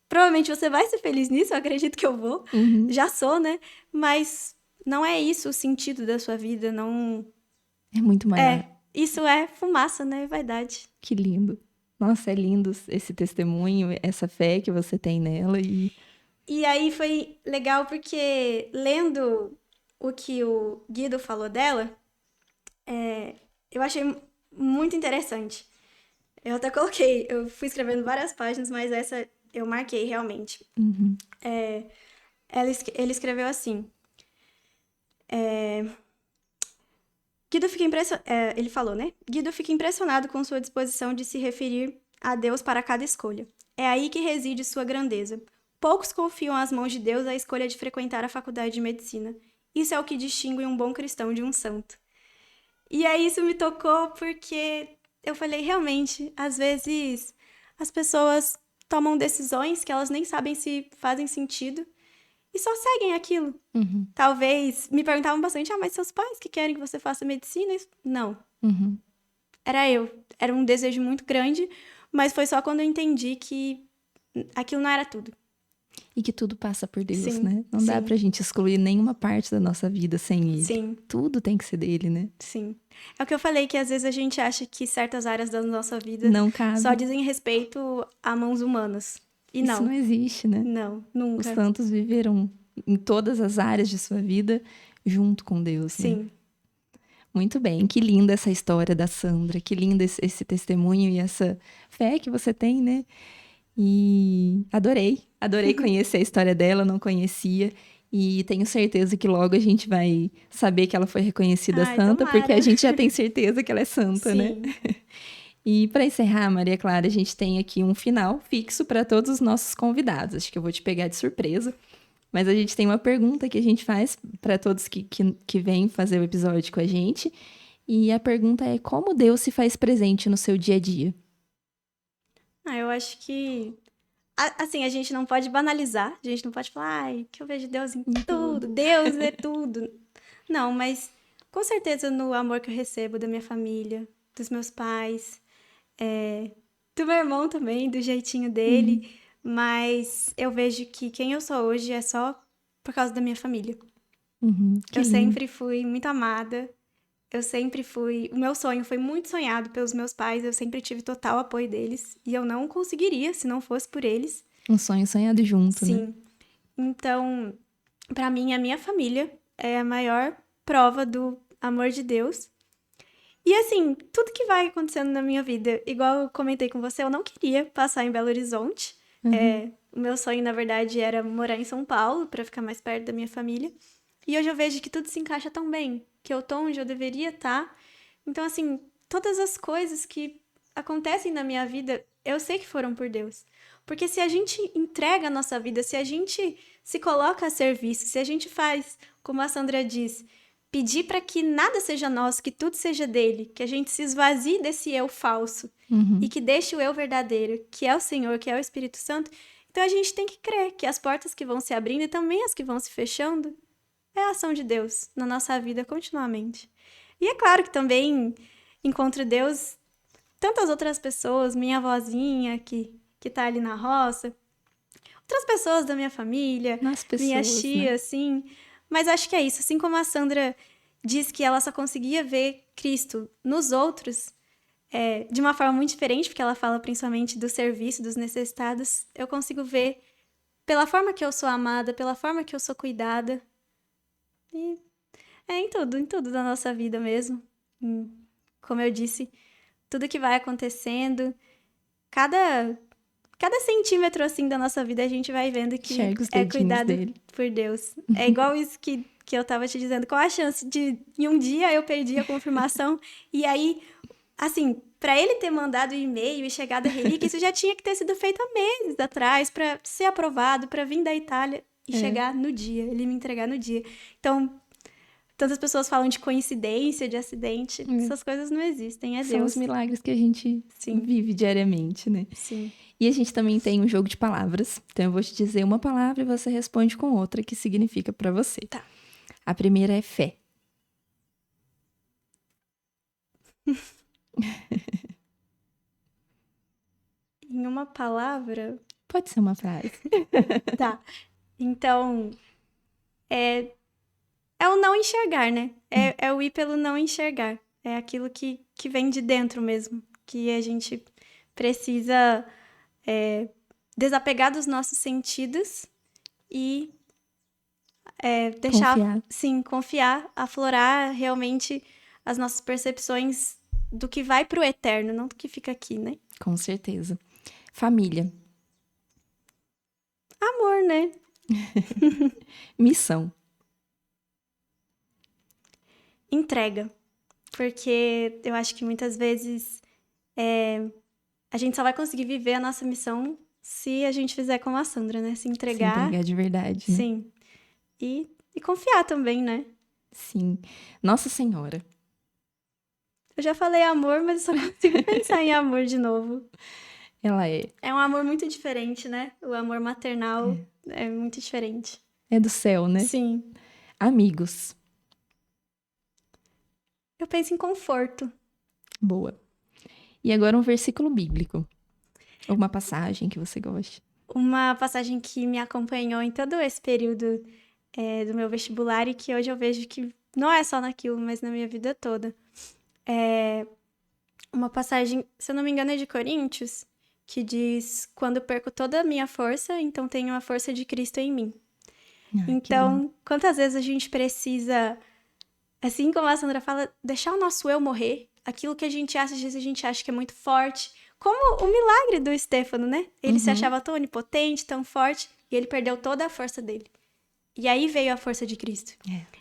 provavelmente você vai ser feliz nisso, eu acredito que eu vou. Já sou, né? Mas não é isso o sentido da sua vida, não... É muito maior. Isso é fumaça, né? É vaidade. Que lindo. Nossa, é lindo esse testemunho, essa fé que você tem nela. E aí foi legal porque, lendo o que o Guido falou dela, eu achei muito interessante. Eu até coloquei, eu fui escrevendo várias páginas, mas essa eu marquei realmente. Ele escreveu assim... Guido fica ele falou, né? Guido fica impressionado com sua disposição de se referir a Deus para cada escolha. É aí que reside sua grandeza. Poucos confiam às mãos de Deus a escolha de frequentar a faculdade de medicina. Isso é o que distingue um bom cristão de um santo. E aí isso me tocou porque eu falei, realmente, às vezes as pessoas tomam decisões que elas nem sabem se fazem sentido e só seguem aquilo. Talvez, me perguntavam bastante, mas seus pais que querem que você faça medicina? Não. Era um desejo muito grande, mas foi só quando eu entendi que aquilo não era tudo. E que tudo passa por Deus, Sim, né? Não dá sim. pra gente excluir nenhuma parte da nossa vida sem Ele. Sim. Tudo tem que ser dele, né? Sim. É o que eu falei, que às vezes a gente acha que certas áreas da nossa vida Não cabe. só dizem respeito a mãos humanas. E Isso não existe, né? Não, Os nunca. santos viveram em todas as áreas de sua vida junto com Deus, né? Sim. Muito bem, que linda essa história da Sandra, que lindo esse testemunho e essa fé que você tem, né? E adorei conhecer a história dela, não conhecia. E tenho certeza que logo a gente vai saber que ela foi reconhecida Ai, santa, tomara. porque a gente já tem certeza que ela é santa, né? Sim. E para encerrar, Maria Clara, a gente tem aqui um final fixo para todos os nossos convidados. Acho que eu vou te pegar de surpresa. Mas a gente tem uma pergunta que a gente faz para todos que vêm fazer o episódio com a gente. E a pergunta é: como Deus se faz presente no seu dia a dia? Eu acho que, assim, a gente não pode banalizar, a gente não pode falar, ai, que eu vejo Deus em tudo, Deus é tudo. Não, mas com certeza no amor que eu recebo da minha família, dos meus pais, do meu irmão também, do jeitinho dele, mas eu vejo que quem eu sou hoje é só por causa da minha família. Que Eu lindo. sempre fui muito amada, o meu sonho foi muito sonhado pelos meus pais, eu sempre tive total apoio deles, e eu não conseguiria se não fosse por eles. Um sonho sonhado junto, né? Sim. Então, pra mim, a minha família é a maior prova do amor de Deus. E assim, tudo que vai acontecendo na minha vida, igual eu comentei com você, eu não queria passar em Belo Horizonte. O meu sonho, na verdade, era morar em São Paulo pra ficar mais perto da minha família. E hoje eu vejo que tudo se encaixa tão bem, que eu tô onde eu deveria estar. Então, assim, todas as coisas que acontecem na minha vida, eu sei que foram por Deus. Porque se a gente entrega a nossa vida, se a gente se coloca a serviço, se a gente faz, como a Sandra diz, pedir para que nada seja nosso, que tudo seja dele, que a gente se esvazie desse eu falso e que deixe o eu verdadeiro, que é o Senhor, que é o Espírito Santo. Então a gente tem que crer que as portas que vão se abrindo e também as que vão se fechando é a ação de Deus na nossa vida continuamente. E é claro que também encontro Deus tantas outras pessoas, minha avózinha que tá ali na roça, outras pessoas da minha família, Nas pessoas, minha tia, né? assim. Mas acho que é isso. Assim como a Sandra diz que ela só conseguia ver Cristo nos outros, de uma forma muito diferente, porque ela fala principalmente do serviço, dos necessitados, eu consigo ver pela forma que eu sou amada, pela forma que eu sou cuidada. E em tudo da nossa vida mesmo. Como eu disse, tudo que vai acontecendo, cada centímetro assim da nossa vida a gente vai vendo que Enxerga os é dedinhos cuidado dele. por Deus. É igual isso que eu tava te dizendo. Qual a chance de em um dia eu perdi a confirmação e aí, assim, pra ele ter mandado o e-mail e chegado a relíquia, isso já tinha que ter sido feito há meses atrás pra ser aprovado, pra vir da Itália e chegar no dia, ele me entregar no dia. Então, tantas pessoas falam de coincidência, de acidente, essas coisas não existem, é São Deus. os milagres que a gente Sim. vive diariamente, né? Sim. E a gente também tem um jogo de palavras. Então eu vou te dizer uma palavra e você responde com outra que significa pra você. Tá. A primeira é fé. Em uma palavra, Pode ser uma frase. tá. Então, é o não enxergar, né? É o ir pelo não enxergar. É aquilo que vem de dentro mesmo. Que a gente precisa desapegar dos nossos sentidos e deixar, Confiar. sim, confiar, aflorar realmente as nossas percepções do que vai pro eterno, não do que fica aqui, né? Com certeza. Família. Amor, né? Missão. Entrega. Porque eu acho que muitas vezes a gente só vai conseguir viver a nossa missão se a gente fizer como a Sandra, né? Se entregar. Se entregar de verdade, né? Sim. E confiar também, né? Sim. Nossa Senhora. Eu já falei amor, mas eu só consigo pensar em amor de novo. Ela é. É um amor muito diferente, né? O amor maternal é muito diferente. É do céu, né? Sim. Amigos. Eu penso em conforto. Boa. E agora um versículo bíblico. Alguma passagem que você goste. Uma passagem que me acompanhou em todo esse período do meu vestibular e que hoje eu vejo que não é só naquilo, mas na minha vida toda. É uma passagem, se eu não me engano, é de Coríntios, que diz: quando perco toda a minha força, então tenho a força de Cristo em mim. Ai, que lindo. Então, quantas vezes a gente precisa, assim como a Sandra fala, deixar o nosso eu morrer, aquilo que a gente acha, às vezes a gente acha que é muito forte, como o milagre do Estéfano, né? Ele se achava tão onipotente, tão forte, e ele perdeu toda a força dele. E aí veio a força de Cristo.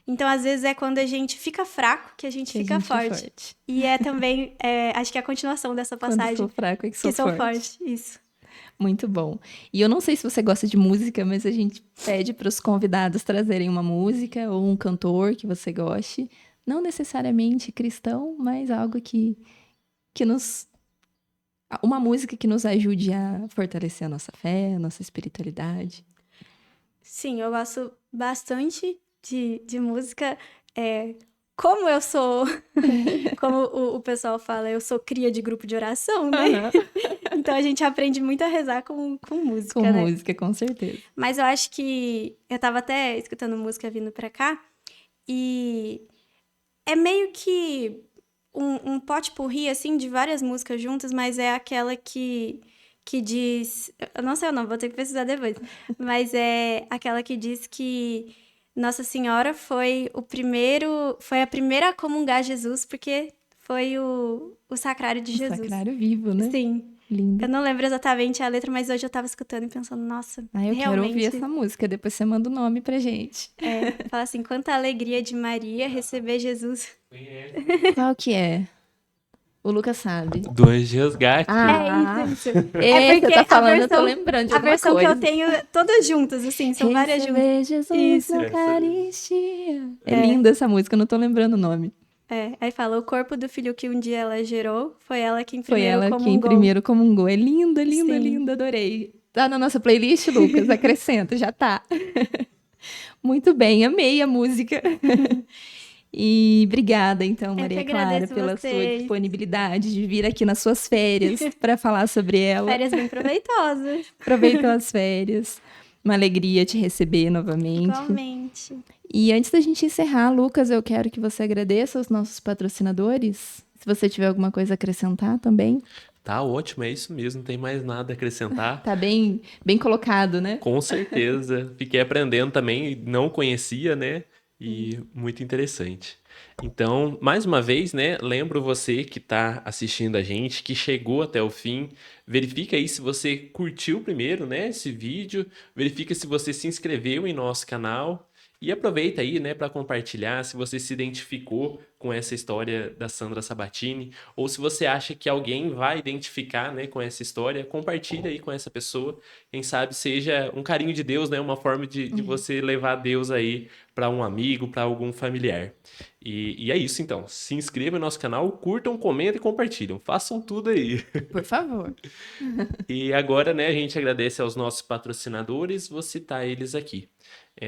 Então, às vezes, é quando a gente fica fraco que a gente fica forte. E é também, acho que é a continuação dessa passagem. Quando sou fraco é que sou forte. Isso. Muito bom. E eu não sei se você gosta de música, mas a gente pede para os convidados trazerem uma música ou um cantor que você goste não necessariamente cristão, mas algo que nos... Uma música que nos ajude a fortalecer a nossa fé, a nossa espiritualidade. Sim, eu gosto bastante de música. Como eu sou, como o pessoal fala, eu sou cria de grupo de oração, né? Então a gente aprende muito a rezar com música, Com né? música, com certeza. Mas eu acho que eu tava até escutando música vindo pra cá e é meio que um pot-pourri, assim, de várias músicas juntas, mas é aquela que diz... Eu não sei o nome, vou ter que pesquisar depois. Mas é aquela que diz que Nossa Senhora foi a primeira a comungar Jesus, porque foi o sacrário de Jesus. Sacrário vivo, né? Sim. Lindo. Eu não lembro exatamente a letra, mas hoje eu tava escutando e pensando, nossa, Eu realmente... quero ouvir essa música, depois você manda o nome pra gente. Fala assim, quanta alegria de Maria receber Jesus. Qual que é? O Lucas sabe. Do Anjo de Resgate. Isso. É porque você tá a falando, versão- eu tô lembrando de A alguma versão coisa. que eu tenho, todas juntas, assim, são várias juntas. Receber Jesus Isso. na Eucaristia. É linda essa música, eu não tô lembrando o nome. Aí fala, o corpo do filho que um dia ela gerou, foi ela quem Foi primeiro ela comungou. quem primeiro comungou. É linda, linda, Sim. linda, adorei. Tá na nossa playlist, Lucas? Acrescenta, já tá. Muito bem, amei a música. E obrigada, então, que Maria Clara, agradeço pela sua vocês. disponibilidade de vir aqui nas suas férias para falar sobre ela. Férias bem proveitosas. Aproveitou as férias. Uma alegria te receber novamente. Igualmente. E antes da gente encerrar, Lucas, eu quero que você agradeça aos nossos patrocinadores. Se você tiver alguma coisa a acrescentar também. Tá ótimo, é isso mesmo, não tem mais nada a acrescentar. Tá bem colocado, né? Com certeza. Fiquei aprendendo também, não conhecia, né? E muito interessante. Então, mais uma vez, né? Lembro você que está assistindo a gente, que chegou até o fim. Verifica aí se você curtiu primeiro, né? Esse vídeo. Verifica se você se inscreveu em nosso canal. E aproveita aí, né, para compartilhar se você se identificou com essa história da Sandra Sabatini, ou se você acha que alguém vai identificar, né, com essa história, compartilha aí com essa pessoa. Quem sabe seja um carinho de Deus, né, uma forma de você levar Deus aí para um amigo, para algum familiar. E é isso então. Se inscrevam no nosso canal, curtam, comentem e compartilham. Façam tudo aí. Por favor. E agora, né, a gente agradece aos nossos patrocinadores, vou citar eles aqui.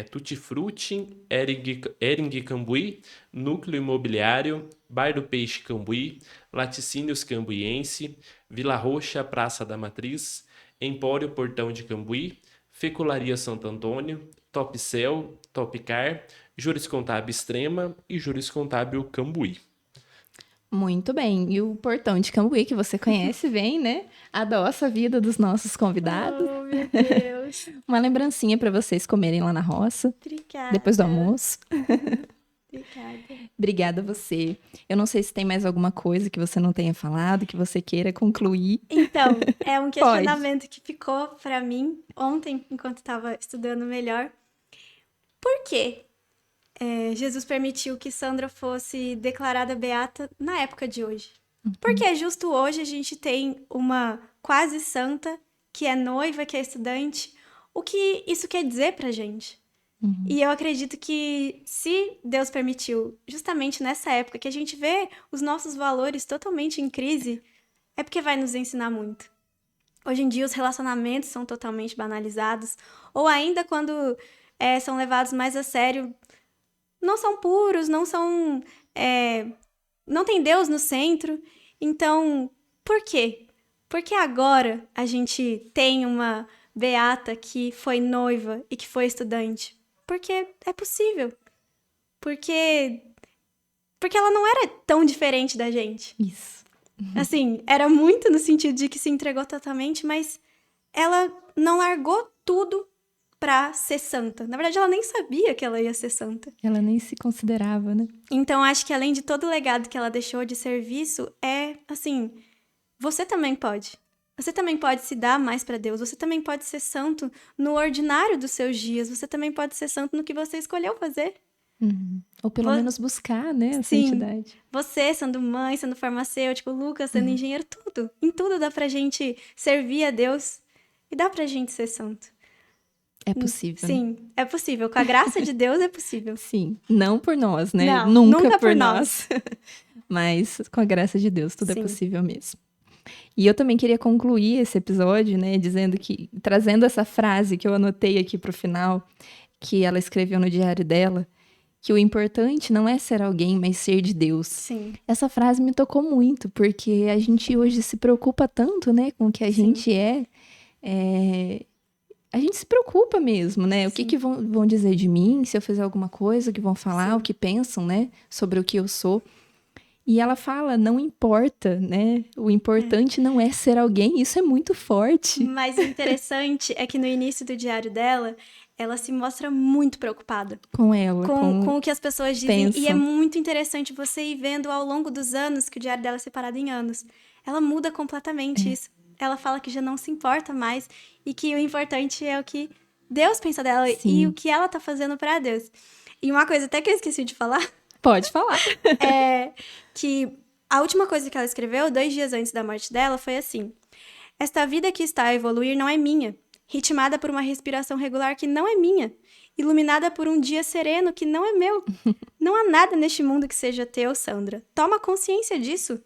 Tutti Frutti, Ering Cambuí, Núcleo Imobiliário, Bar do Peixe Cambuí, Laticínios Cambuiense, Vila Roxa, Praça da Matriz, Empório Portão de Cambuí, Fecularia Santo Antônio, Top Cell, Top Car, Juris Contábil Extrema e Juris Contábil Cambuí. Muito bem. E o Portão de Cambuí, que você conhece bem, né? Adoça a vida dos nossos convidados. Oh, meu Deus. Uma lembrancinha para vocês comerem lá na roça, Obrigada. depois do almoço. Obrigada. Obrigada a você. Eu não sei se tem mais alguma coisa que você não tenha falado, que você queira concluir. Então, é um questionamento que ficou pra mim ontem, enquanto estava estudando melhor. Por quê? Jesus permitiu que Sandra fosse declarada beata na época de hoje. Porque justo hoje a gente tem uma quase santa que é noiva, que é estudante. O que isso quer dizer pra gente? E eu acredito que se Deus permitiu, justamente nessa época que a gente vê os nossos valores totalmente em crise, é porque vai nos ensinar muito. Hoje em dia os relacionamentos são totalmente banalizados, ou ainda quando são levados mais a sério, não são puros, não são... não tem Deus no centro. Então, por quê? Porque agora a gente tem uma beata que foi noiva e que foi estudante. Porque é possível. Porque ela não era tão diferente da gente. Isso. Assim, era muito no sentido de que se entregou totalmente, mas ela não largou tudo pra ser santa. Na verdade, ela nem sabia que ela ia ser santa. Ela nem se considerava, né? Então, acho que além de todo o legado que ela deixou de serviço, assim, você também pode. Você também pode se dar mais pra Deus. Você também pode ser santo no ordinário dos seus dias. Você também pode ser santo no que você escolheu fazer. Ou pelo menos buscar, né, a Sim. santidade. Você, sendo mãe, sendo farmacêutico, Lucas, sendo engenheiro, tudo. Em tudo dá pra gente servir a Deus e dá pra gente ser santo. É possível. Sim, é possível. Com a graça de Deus é possível. Sim. Não por nós, né? Não, Nunca por nós. Mas com a graça de Deus, tudo Sim. é possível mesmo. E eu também queria concluir esse episódio, né, trazendo essa frase que eu anotei aqui pro final, que ela escreveu no diário dela, que o importante não é ser alguém, mas ser de Deus. Sim, Essa frase me tocou muito, porque a gente hoje se preocupa tanto, né, com o que a gente é. A gente se preocupa mesmo, né? O que Sim. que vão dizer de mim, se eu fizer alguma coisa, o que vão falar, Sim. o que pensam, né, sobre o que eu sou. E ela fala, não importa, né? O importante não é ser alguém, isso é muito forte. mas o interessante é que no início do diário dela, ela se mostra muito preocupada Com ela, com o que as pessoas dizem. E é pensam. muito interessante você ir vendo ao longo dos anos, que o diário dela é separado em anos. Ela muda completamente isso. Ela fala que já não se importa mais e que o importante é o que Deus pensa dela Sim. e o que ela tá fazendo pra Deus. E uma coisa até que eu esqueci de falar Pode falar. é que a última coisa que ela escreveu, 2 dias antes da morte dela, foi assim: esta vida que está a evoluir não é minha, ritmada por uma respiração regular que não é minha, iluminada por um dia sereno que não é meu. Não há nada neste mundo que seja teu, Sandra. Toma consciência disso.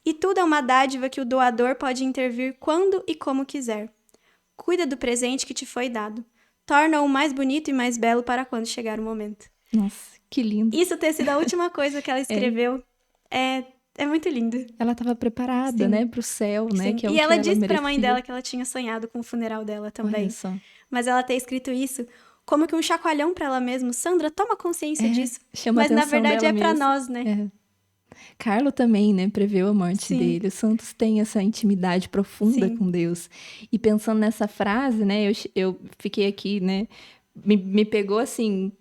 E tudo é uma dádiva que o doador pode intervir quando e como quiser. Cuida do presente que te foi dado. Torna-o mais bonito e mais belo para quando chegar o momento. Nossa, que lindo. Isso ter sido a última coisa que ela escreveu é muito lindo. Ela estava preparada, Sim. né, pro céu, né? Sim. Que é o E que ela disse pra merecia. mãe dela que ela tinha sonhado com o funeral dela também. Olha só. Mas ela ter escrito isso como que um chacoalhão pra ela mesma. Sandra, toma consciência disso. Chama Mas a na atenção verdade dela é pra mesmo. Carlo né? Carlo também, né, preveu a morte Sim. dele. Os santos têm essa intimidade profunda Sim. com Deus. E pensando nessa frase, né, eu fiquei aqui, né, me pegou assim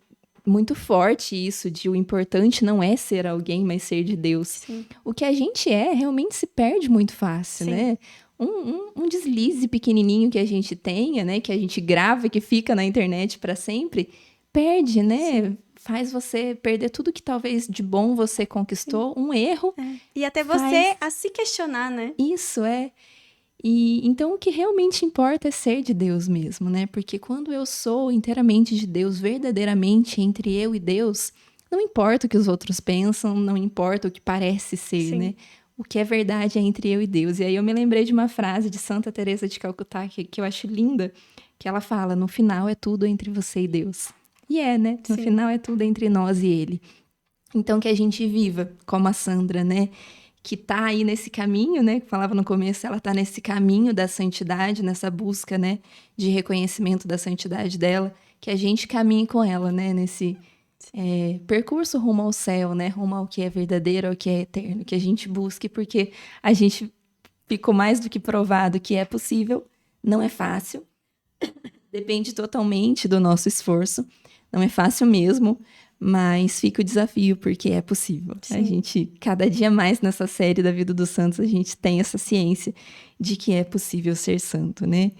muito forte isso de o importante não é ser alguém, mas ser de Deus. Sim. O que a gente realmente se perde muito fácil, Sim. né? Um deslize pequenininho que a gente tenha, né, que a gente grava e que fica na internet para sempre, perde, né? Faz você perder tudo que talvez de bom você conquistou, um erro. E até você Faz. a se questionar, né? Isso é. E então o que realmente importa é ser de Deus mesmo, né? Porque quando eu sou inteiramente de Deus, verdadeiramente entre eu e Deus, não importa o que os outros pensam, não importa o que parece ser, Sim. né? O que é verdade é entre eu e Deus. E aí eu me lembrei de uma frase de Santa Teresa de Calcutá que eu acho linda, que ela fala: no final é tudo entre você e Deus. E né? No Sim. final é tudo entre nós e Ele. Então que a gente viva como a Sandra, né? Que tá aí nesse caminho, né? Que falava no começo, ela tá nesse caminho da santidade, nessa busca, né? De reconhecimento da santidade dela. Que a gente caminhe com ela, né? Nesse percurso rumo ao céu, né? Rumo ao que é verdadeiro, ao que é eterno. Que a gente busque, porque a gente ficou mais do que provado que é possível. Não é fácil. Depende totalmente do nosso esforço. Não é fácil mesmo, mas fica o desafio, porque é possível. Sim. A gente, cada dia mais nessa série da vida dos santos, a gente tem essa ciência de que é possível ser santo, né?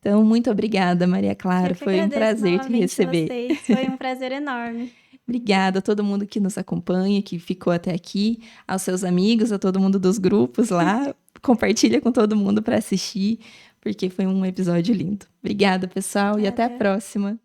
Então, muito obrigada, Maria Clara. Eu que Foi um agradeço prazer te novamente receber. vocês. Foi um prazer enorme. Obrigada a todo mundo que nos acompanha, que ficou até aqui, aos seus amigos, a todo mundo dos grupos lá. Compartilha com todo mundo para assistir, porque foi um episódio lindo. Obrigada, pessoal, e até a Obrigada. próxima.